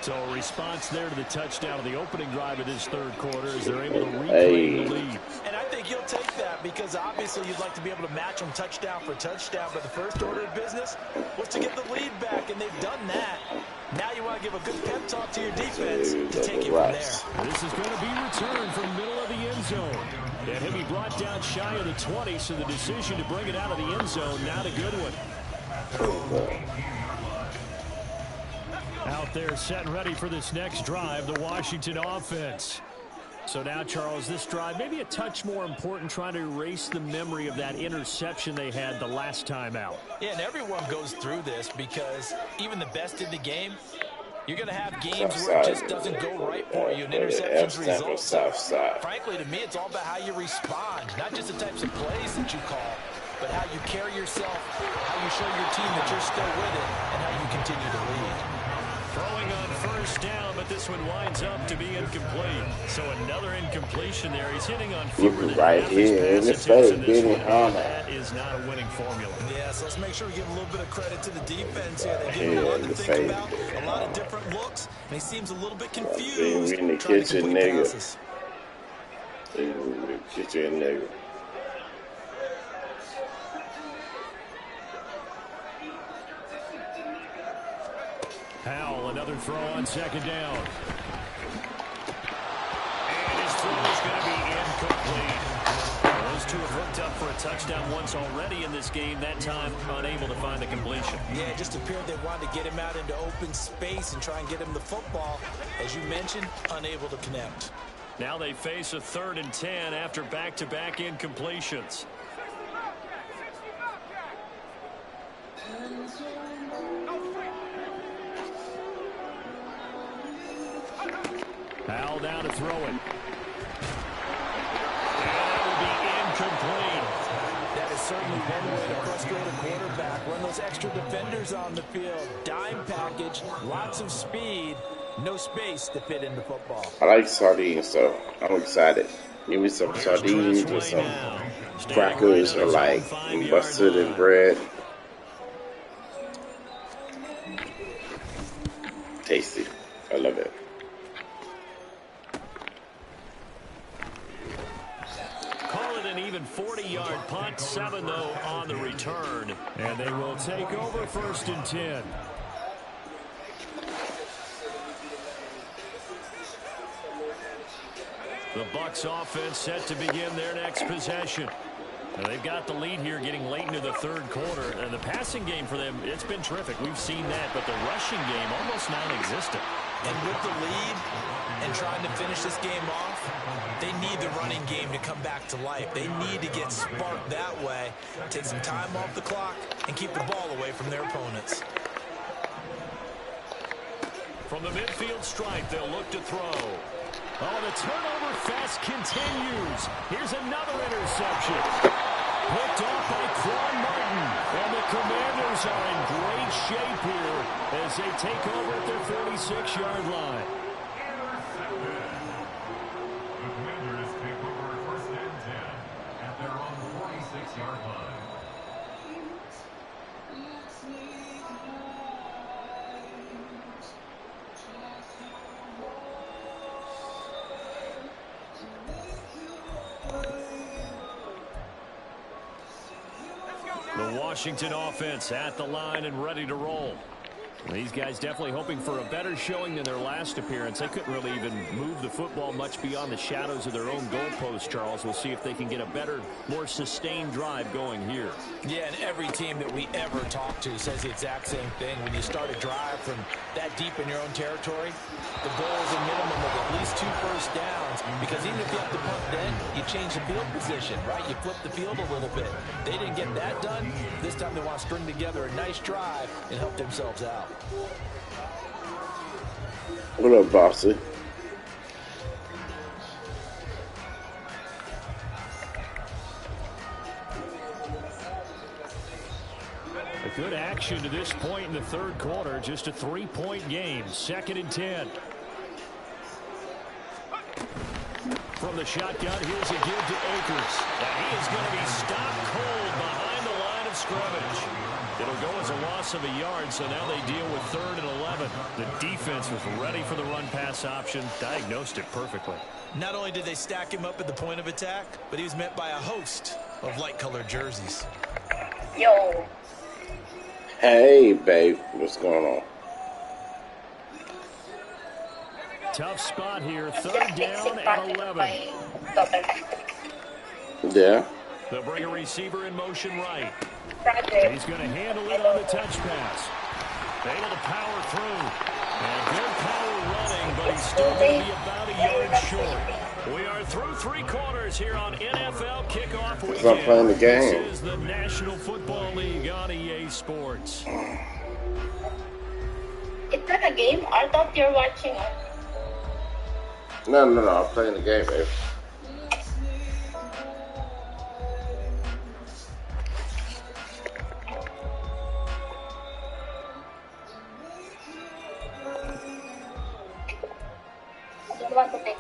So a response there to the touchdown of the opening drive of this third quarter as they're able to reclaim the lead. And I think you'll take that because obviously you'd like to be able to match them touchdown for touchdown, but the first order of business was to get the lead back, and they've done that. Now you want to give a good pep talk to your defense to take it from there. This is going to be returned from middle of the end zone. And he'll be brought down shy of the 20, so the decision to bring it out of the end zone, not a good one. Out there set and ready for this next drive, the Washington offense. So now, Charles, this drive maybe a touch more important, trying to erase the memory of that interception they had the last time out. Yeah, and everyone goes through this because even the best in the game, you're going to have games where it just doesn't go right for you, and interceptions result. Frankly, to me, it's all about how you respond, not just the types of plays that you call. but how you carry yourself, how you show your team that you're still with it, and how you continue to lead. Throwing on first down, but this one winds up to be incomplete. So another incompletion there. He's hitting on fewer than right half his here in the pass face, attempts in this getting one. hammered. That is not a winning formula. Yeah, so let's make sure we give a little bit of credit to the defense here. They give him a lot to think about, a lot of different looks, and he seems a little bit confused in the trying to kitchen, complete nigga. passes. Get you in there. Howell, another throw on second down. And his throw is going to be incomplete. Those two have hooked up for a touchdown once already in this game, that time unable to find the completion. Yeah, it just appeared they wanted to get him out into open space and try and get him the football. As you mentioned, unable to connect. Now they face a 3rd and 10 after back-to-back incompletions. Howell down to throw it. And that will be incomplete. That is certainly one way to frustrate a quarterback. Run those extra defenders on the field. Dime package, lots of speed, no space to fit in the football. I like sardines, so I'm excited. Give me some sardines with some crackers or like mustard and bread. Tasty. I love it. Call it an even 40-yard punt, 7 though on the return. And they will take over 1st and 10. The Bucs offense set to begin their next possession. Now they've got the lead here getting late into the 3rd quarter. And the passing game for them, it's been terrific. We've seen that, but the rushing game almost non-existent. And with the lead and trying to finish this game off, they need the running game to come back to life. They need to get sparked that way, take some time off the clock, and keep the ball away from their opponents. From the midfield stripe, they'll look to throw. Oh, the turnover fest continues. Here's another interception. Picked off by Quan Martin. And the Commanders are in great shape here as they take over at their 46-yard line. The Commanders take over 1st and 10 at their own 46-yard line. The Washington offense at the line and ready to roll. These guys definitely hoping for a better showing than their last appearance. They couldn't really even move the football much beyond the shadows of their own goalpost, Charles. We'll see if they can get a better, more sustained drive going here. Yeah, and every team that we ever talk to says the exact same thing. When you start a drive from that deep in your own territory, the goal is a minimum of at least 2 first downs, because even if you have to punt then, you change the field position, right? You flip the field a little bit. They didn't get that done. This time they want to string together a nice drive and help themselves out. What up, Bossy? A good action to this point in the 3rd quarter. Just a 3-point game. 2nd and 10. From the shotgun, here's a give to Akers. And he is going to be stopped cold behind the line of scrimmage. It'll go as a loss of a yard, so now they deal with 3rd and 11. The defense was ready for the run-pass option, diagnosed it perfectly. Not only did they stack him up at the point of attack, but he was met by a host of light-colored jerseys. Yo. Hey, babe. What's going on? Tough spot here. 3rd down and 11. Yeah. They'll bring a receiver in motion right. Project. He's going to handle it on the touch pass. Able to power through. And good power running, but he's still going to be about a yard short. We are through 3 quarters here on NFL Kickoff Weekend. I'm playing the game. This is the National Football League on EA Sports. It's not a game? I thought you were watching it. No. I'm playing the game, babe. want to take.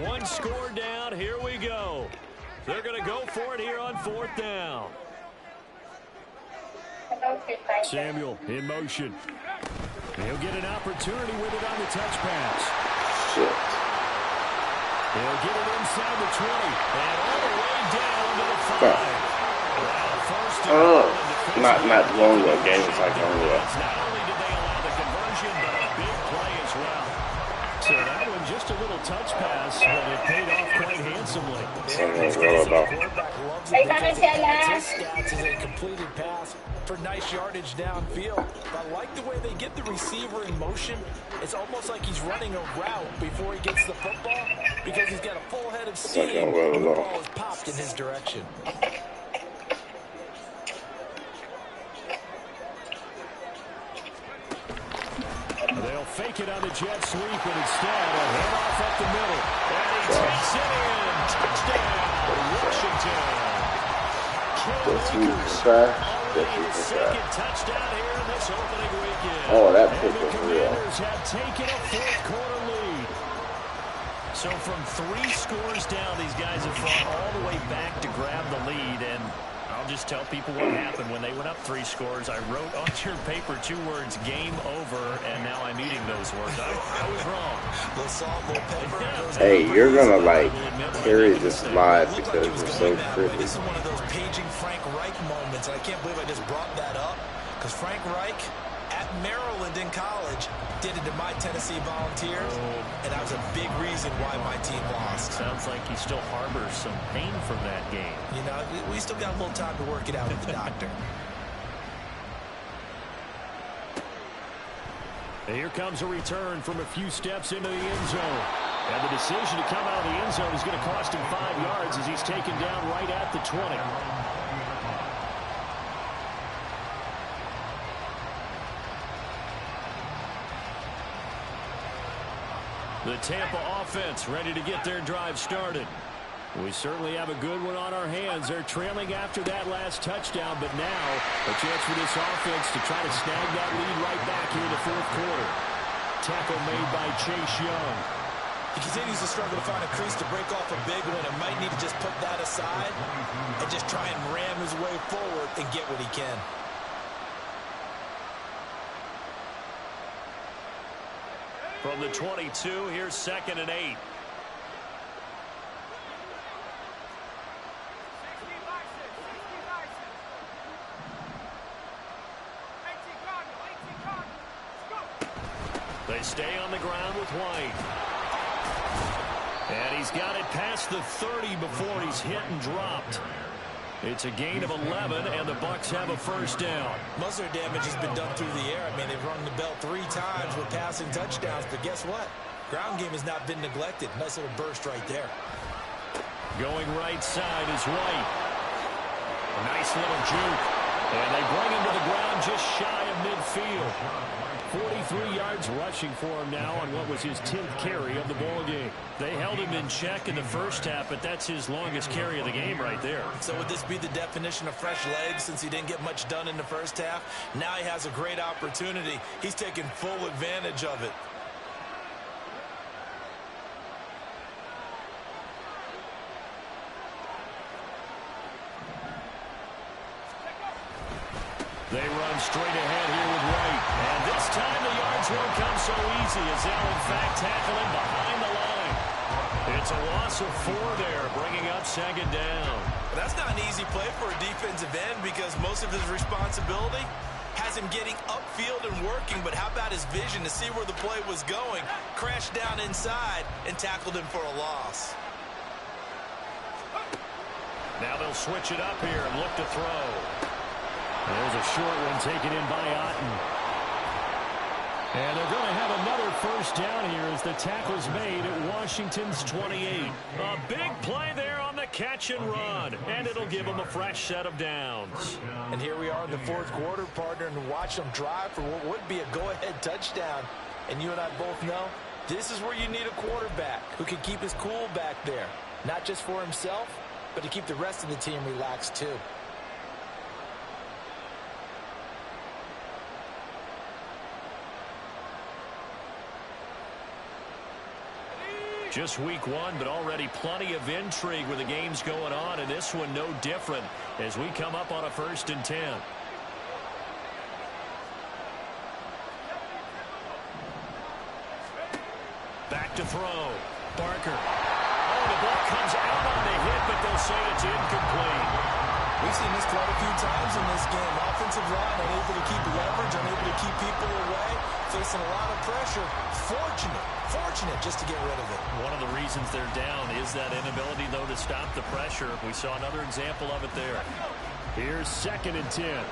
One score down. Here we go. They're going to go for it here on 4th down. Samuel in motion. He'll get an opportunity with it on the touch pass. Shit. He'll get it inside the 20 and all the way down to the 5. Not long ago. Game was like long ago. Not only did they allow the conversion, but a big play as well. So that one just a little touch pass, but it paid off quite handsomely. I gotta tell his stats is a completed pass for nice yardage downfield. I like the way they get the receiver in motion. It's almost like he's running a route before he gets the football because he's got a full head of steam when the ball is popped in his direction. They'll fake it on the jet sweep, and instead a handoff up the middle. And he takes it in. Touchdown, Washington. Second touchdown here in this opening weekend. Oh, that pick was real. Commanders have taken a 4th quarter lead. So from 3 scores down, these guys have fought all the way back to grab the lead, and I'll just tell people what happened when they went up 3 scores. I wrote on your paper 2 words, game over, and now I'm eating those words. I was wrong. Hey, you're going to, like, carry this live because you're so pretty. This is one of those paging Frank Reich moments, and I can't believe I just brought that up, because Frank Reich at Maryland in college did it to my Tennessee Volunteers, and that was a big reason why my team lost. Sounds like he still harbors some pain from that game. You know, we still got a little time to work it out with the doctor. Here comes a return from a few steps into the end zone. And the decision to come out of the end zone is going to cost him 5 yards as he's taken down right at the 20. The Tampa offense ready to get their drive started. We certainly have a good one on our hands. They're trailing after that last touchdown, but now a chance for this offense to try to snag that lead right back here in the 4th quarter. Tackle made by Chase Young. He continues to struggle to find a crease to break off a big one and might need to just put that aside and just try and ram his way forward and get what he can. From the 22, here's 2nd and 8. They stay on the ground with White. And he's got it past the 30 before he's hit and dropped. It's a gain of 11, and the Bucs have a 1st down. Most of their damage has been done through the air. I mean, they've rung the bell 3 times with passing touchdowns, but guess what? Ground game has not been neglected. Nice little burst right there. Going right side is White. Nice little juke. And they bring him to the ground just shy of midfield. 43 yards rushing for him now on what was his 10th carry of the ball game. They held him in check in the first half, but that's his longest carry of the game right there. So would this be the definition of fresh legs since he didn't get much done in the first half? Now he has a great opportunity. He's taking full advantage of it. They run straight ahead here with White. And this time the yards won't come so easy as they'll in fact tackle him behind the line. It's a loss of 4 there, bringing up 2nd down. That's not an easy play for a defensive end because most of his responsibility has him getting upfield and working, but how about his vision to see where the play was going, crashed down inside, and tackled him for a loss. Now they'll switch it up here and look to throw. There's a short one taken in by Otten. And they're going to have another 1st down here as the tackle's made at Washington's 28. A big play there on the catch and run, and it'll give them a fresh set of downs. And here we are in the 4th quarter, partner, and watch them drive for what would be a go-ahead touchdown. And you and I both know this is where you need a quarterback who can keep his cool back there, not just for himself, but to keep the rest of the team relaxed too. Just week one, but already plenty of intrigue with the games going on, and this one no different as we come up on a 1st and 10. Back to throw. Barker. Oh, the ball comes out on the hit, but they'll say it's incomplete. We've seen this quite a few times in this game. Offensive line unable to keep leverage, unable to keep people away, facing a lot of pressure. Fortunate just to get rid of it. One of the reasons they're down is that inability, though, to stop the pressure. We saw another example of it there. Here's 2nd and 10.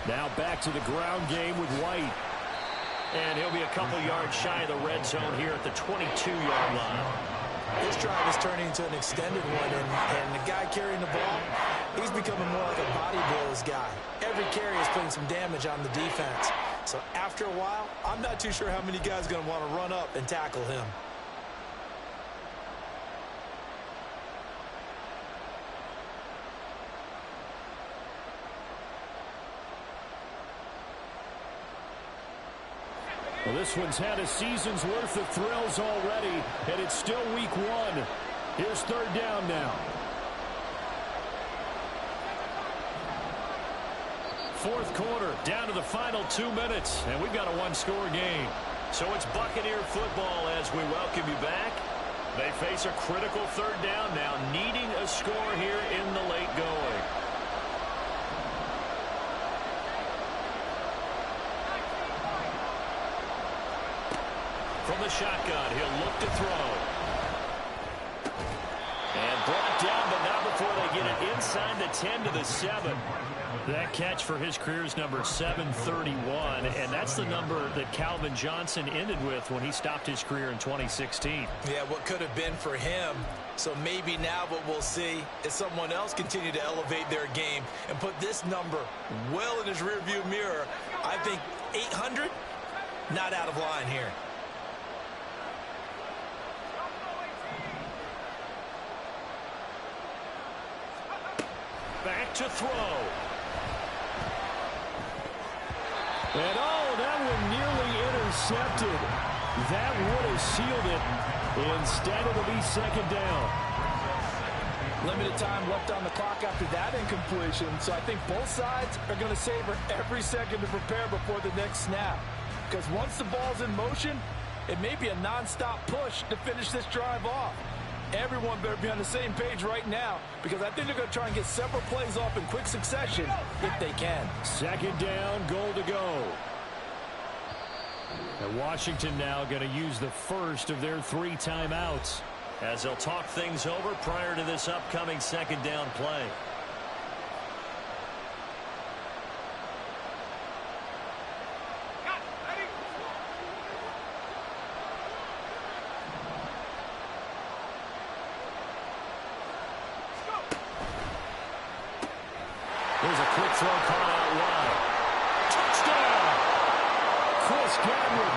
Now back to the ground game with White. And he'll be a couple yards shy of the red zone here at the 22-yard line. This drive is turning into an extended one, and the guy carrying the ball, he's becoming more like a body blows guy. Every carry is putting some damage on the defense. So after a while, I'm not too sure how many guys are going to want to run up and tackle him. Well, this one's had a season's worth of thrills already, and it's still week one. Here's 3rd down now. 4th quarter, down to the final 2 minutes, and we've got a one-score game. So it's Buccaneer football as we welcome you back. They face a critical 3rd down now, needing a score here in the late going. From the shotgun, he'll look to throw. And brought down, but not before they get it inside the 10 to the 7. That catch for his career's number 731, and that's the number that Calvin Johnson ended with when he stopped his career in 2016. Yeah, what could have been for him. So maybe now what we'll see is someone else continue to elevate their game and put this number well in his rearview mirror. I think 800, not out of line here. Back to throw. And oh, that one nearly intercepted. That would have sealed it. Instead, it'll be 2nd down. Limited time left on the clock after that incompletion, so I think both sides are going to savor every second to prepare before the next snap. Because once the ball's in motion, it may be a non-stop push to finish this drive off. Everyone better be on the same page right now, because I think they're going to try and get several plays off in quick succession if they can. 2nd down, goal to go. And Washington now going to use the first of their 3 timeouts as they'll talk things over prior to this upcoming 2nd down play. There's a quick throw caught out wide. Touchdown! Chris Godwin.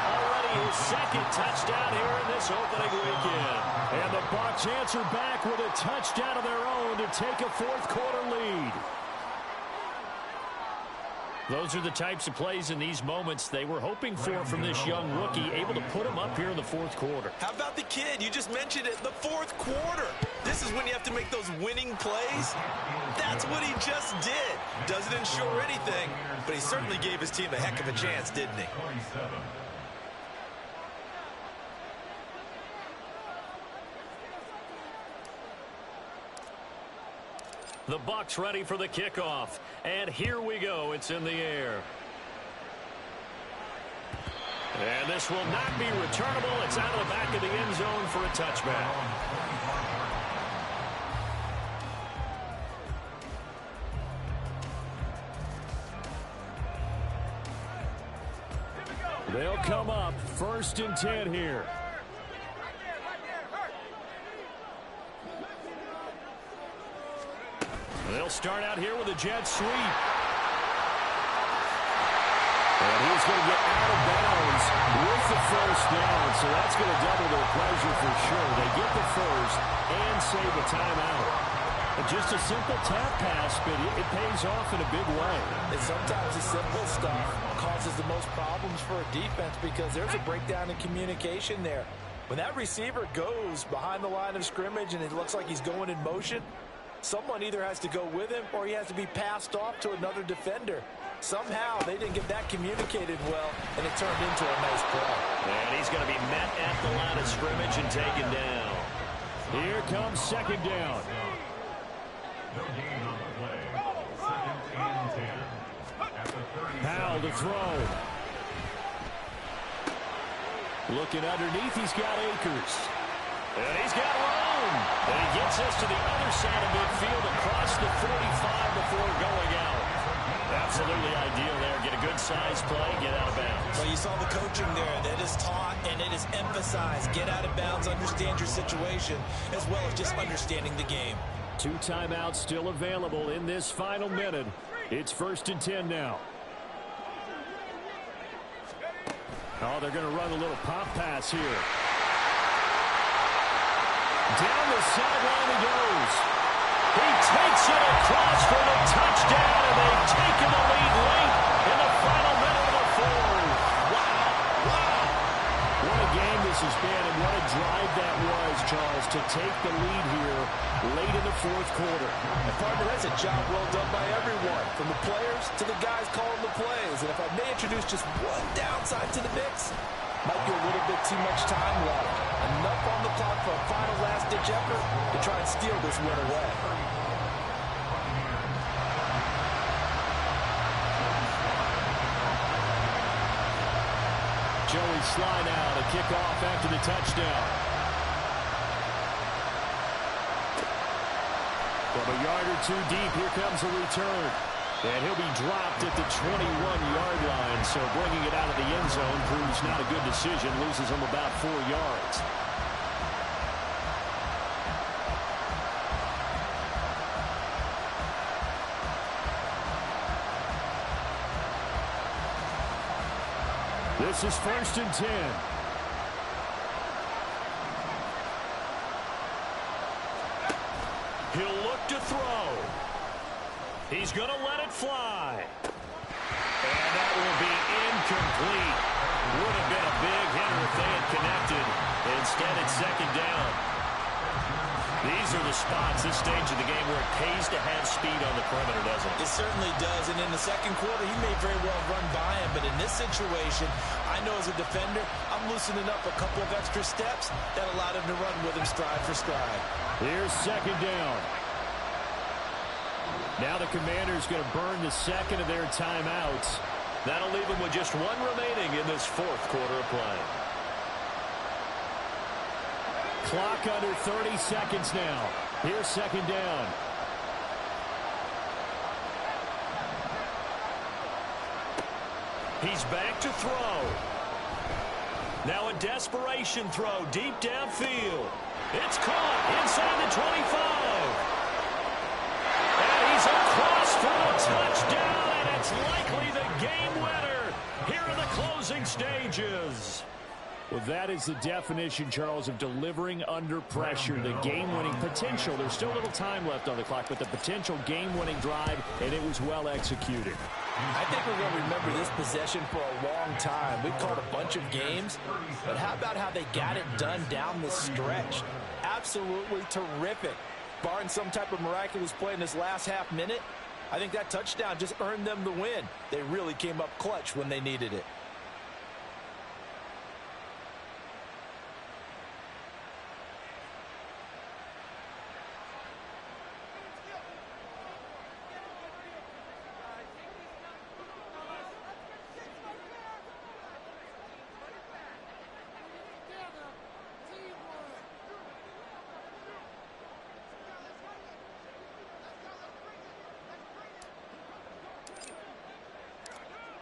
Already his 2nd touchdown here in this opening weekend. And the Bucs answer back with a touchdown of their own to take a 4th quarter lead. Those are the types of plays in these moments they were hoping for from this young rookie, able to put him up here in the 4th quarter. How about the kid? You just mentioned it, the 4th quarter. This is when you have to make those winning plays. That's what he just did. Doesn't ensure anything, but he certainly gave his team a heck of a chance, didn't he? The Bucs ready for the kickoff. And here we go. It's in the air. And this will not be returnable. It's out of the back of the end zone for a touchback. They'll come up 1st and 10 here. They'll start out here with a jet sweep. And he's going to get out of bounds with the first down, so that's going to double their pleasure for sure. They get the first and save a timeout. And just a simple tap pass, but it pays off in a big way. And sometimes the simple stuff causes the most problems for a defense because there's a breakdown in communication there. When that receiver goes behind the line of scrimmage and it looks like he's going in motion, someone either has to go with him or he has to be passed off to another defender. Somehow they didn't get that communicated well, and it turned into a nice play. And he's going to be met at the line of scrimmage and taken down. Here comes second down. No gain on the play. 2nd and 10. At the 30. Powell to throw. Looking underneath, he's got Akers. And he's got room. And he gets us to the other side of midfield across the 45 before going out. Absolutely ideal there. Get a good size play, get out of bounds. Well, you saw the coaching there. That is taught and it is emphasized. Get out of bounds, understand your situation, as well as just understanding the game. 2 timeouts still available in this final minute. It's 1st and 10 now. Oh, they're going to run a little pop pass here. Down the sideline he goes. He takes it across for the touchdown, and they've taken the lead late in the final minute of the fourth. Wow, wow. What a game this has been, and what a drive that was, Charles, to take the lead here late in the fourth quarter. And partner, that's a job well done by everyone, from the players to the guys calling the plays. And if I may introduce just one downside to the mix, might be a little bit too much time left. Enough on the clock for a final last-ditch effort to try and steal this win away. Joey Sly now to kick off after the touchdown. From a yard or 2 deep, here comes a return. And he'll be dropped at the 21-yard line, so bringing it out of the end zone proves not a good decision, loses him about 4 yards. This is 1st and 10. He'll look to throw. He's going to let it fly. And that will be incomplete. Would have been a big hitter if they had connected. Instead, it's 2nd down. These are the spots, this stage of the game, where it pays to have speed on the perimeter, doesn't it? It certainly does, and in the second quarter, he may very well run by him, but in this situation, I know as a defender, I'm loosening up a couple of extra steps that allowed him to run with him stride for stride. Here's 2nd down. Now the Commanders going to burn the second of their timeouts. That'll leave them with just 1 remaining in this fourth quarter of play. Clock under 30 seconds now. Here's 2nd down. He's back to throw. Now a desperation throw deep downfield. It's caught inside the 25. And he's across for a touchdown, and it's likely the game winner here in the closing stages. Well, that is the definition, Charles, of delivering under pressure. The game-winning potential. There's still a little time left on the clock, but the potential game-winning drive, and it was well executed. I think we're going to remember this possession for a long time. We've called a bunch of games, but how about how they got it done down the stretch? Absolutely terrific. Barring some type of miraculous play in this last half minute, I think that touchdown just earned them the win. They really came up clutch when they needed it.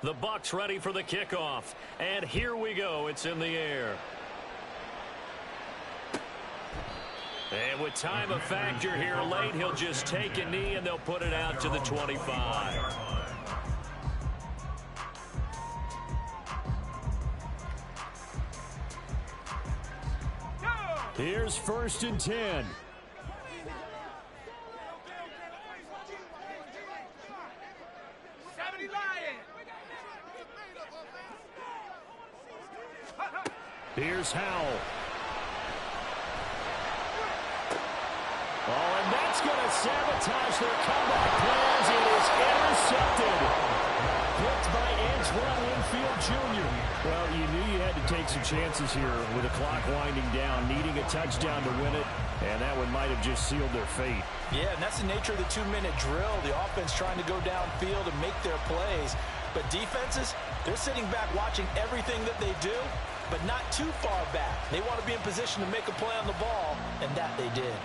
The Bucs ready for the kickoff. And here we go. It's in the air. And with time a factor here late, he'll just take a knee and they'll put it out to the 25. Here's 1st and 10. Here's Howell. Oh, and that's going to sabotage their comeback plans. It is intercepted. Picked by Antoine Winfield Jr. Well, you knew you had to take some chances here with the clock winding down, needing a touchdown to win it, and that one might have just sealed their fate. Yeah, and that's the nature of the 2-minute drill. The offense trying to go downfield and make their plays. But defenses, they're sitting back watching everything that they do, but not too far back. They want to be in position to make a play on the ball, and that they did.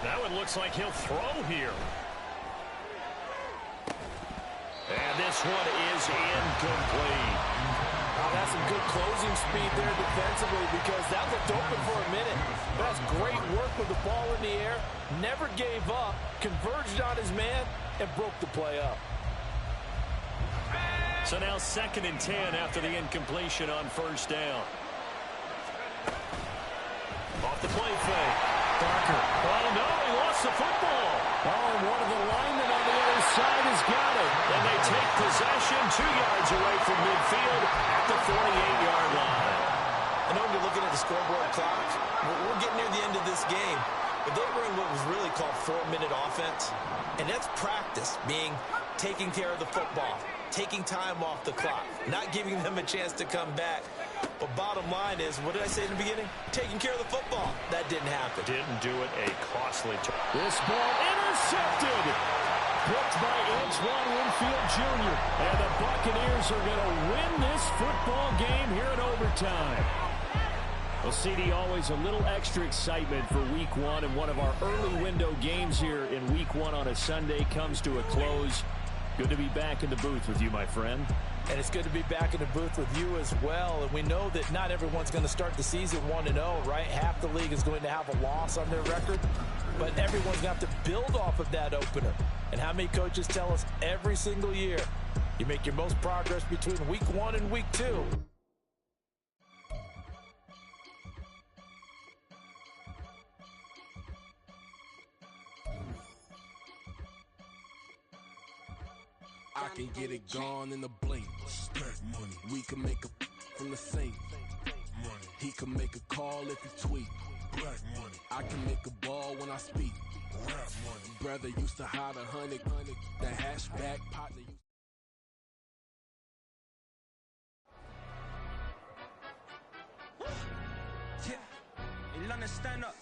That one looks like he'll throw here. And this one is incomplete. Oh, that's some good closing speed there defensively because that looked open for a minute. That's great work with the ball in the air. Never gave up, converged on his man, and broke the play up. So now 2nd and 10 after the incompletion on 1st down. Off the play fake. Parker. Oh, no, he lost the football. Oh, and one of the linemen on the other side has got it. And they take possession 2 yards away from midfield at the 48-yard line. I know when you're looking at the scoreboard clock, we're getting near the end of this game. But they were in what was really called 4-minute offense. And that's practice, meaning taking care of the football, taking time off the clock, not giving them a chance to come back. But bottom line is, what did I say in the beginning? Taking care of the football. That didn't happen. Didn't do it. A costly turn. This ball intercepted. Picked by Antoine Winfield Jr. And the Buccaneers are going to win this football game here in overtime. Well, CD, always a little extra excitement for Week 1, and one of our early window games here in Week 1 on a Sunday comes to a close. Good to be back in the booth with you, my friend. And it's good to be back in the booth with you as well. And we know that not everyone's going to start the season 1-0, right? Half the league is going to have a loss on their record. But everyone's got to build off of that opener. And how many coaches tell us every single year, you make your most progress between Week 1 and Week 2. I can get it gone in a blink. Stack money. We can make a from the sink. Money. He can make a call if he tweet. Black money. I can make a ball when I speak. Rap money. Brother used to hide 100. The hashback partner. In London, stand up.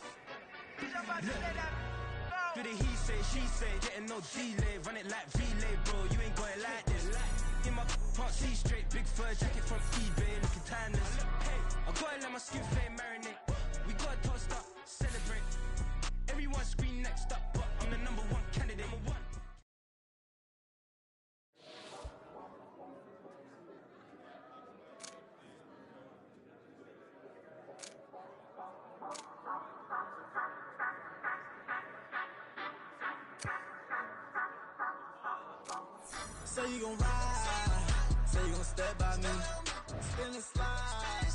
Do the he say, she say, getting no delay, run it like relay, bro, you ain't got it like this. In my part, see straight, big fur jacket from eBay, looking timeless. I gotta let my skin fade marinate. We gotta toast up, celebrate. Everyone scream next up, but I'm the #1 candidate. Say you gon' ride, say you gon' step by me, spin and slide,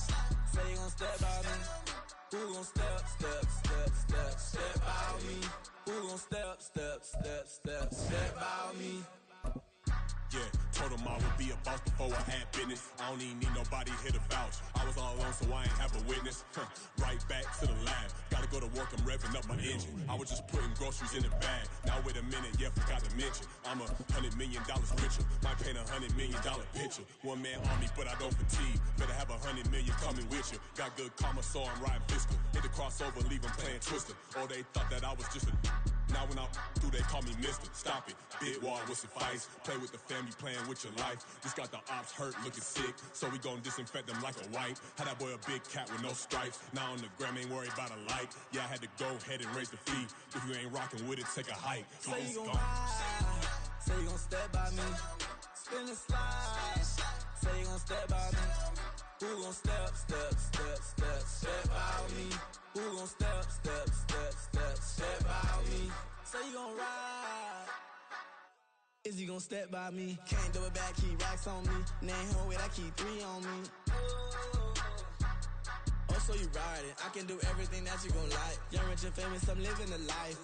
say you gon' step by me, who gon' step by me, who gon' step by me. Yeah, told him I would be a boss before I had business. I don't even need nobody here to vouch. I was all alone, so I ain't have a witness. Right back to the lab. Gotta go to work, I'm revving up my engine. I was just putting groceries in the bag. Now wait a minute, yeah, forgot to mention. I'm $100 million richer. Might paint $100 million picture. One man on me, but I don't fatigue. Better have 100 million coming with you. Got good karma, so I'm riding fiscal. Hit the crossover, leave them playing Twister. Or they thought that I was just a... Now when I do, they call me Mister. Stop it. Big wall would suffice. Play with the family, playing with your life. Just got the ops hurt, looking sick. So we gon' disinfect them like a wipe. Had that boy a big cat with no stripes. Now on the gram, ain't worried about a light. Yeah, I had to go ahead and raise the fee. If you ain't rocking with it, take a hike. Say you gon' ride, say you gon' step by me, spin and slide. Say you gon' step by me, Who gon' step out me? Who gon' step out me? Say you gon' ride. Is he gon' step by me? Can't do it back, keep racks on me. Name him with, I keep 3 on me. Oh, so you riding. I can do everything that you gon' like. Young, rich, and famous, I'm living the life.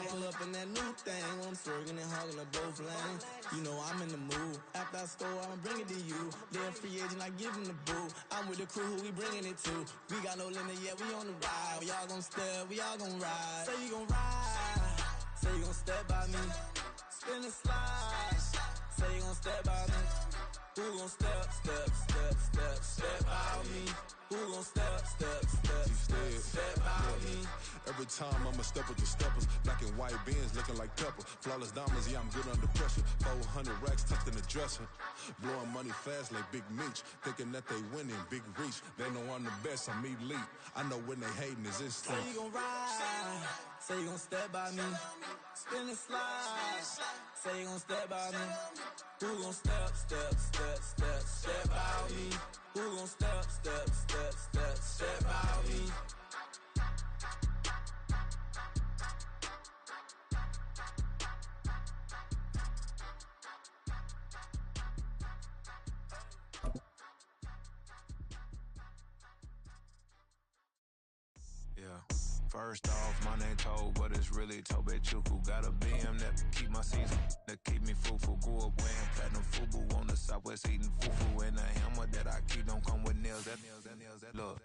Pull up in that new thing. When I'm swerving and hogging up both lanes. You know I'm in the mood. After I score, I'ma bring it to you. They're a free agent, I give him the boo. I'm with the crew, who we bringing it to. We got no limit, yeah, we on the ride. We all gon' step, we all gon' ride. Say you gon' ride. Say you gon' step by me. Spin and slide. Say you gon' step by me. Who gon' step out me? Who gon' step out me? Every time I'ma step with the steppers. Black and white beans looking like pepper. Flawless diamonds, yeah, I'm good under pressure. 400 racks tucked in the dresser. Blowing money fast like Big Meech. Thinking that they winning, big reach. They know I'm the best, I'm elite. I know when they hating is instinct. Say you gon' ride. Say you gon' step by me. Spin and slide. Say you gon' step by me. Who gon' step out me? Who gon' step out me? Yeah. First off, my name Toad, but it's really Tobe Chuku. Got a BM that keep my season, that keep me fruitful. Grew up wearing platinum FUBU on the Southwest eating fufu. And a hammer that I keep don't come with nails. Look,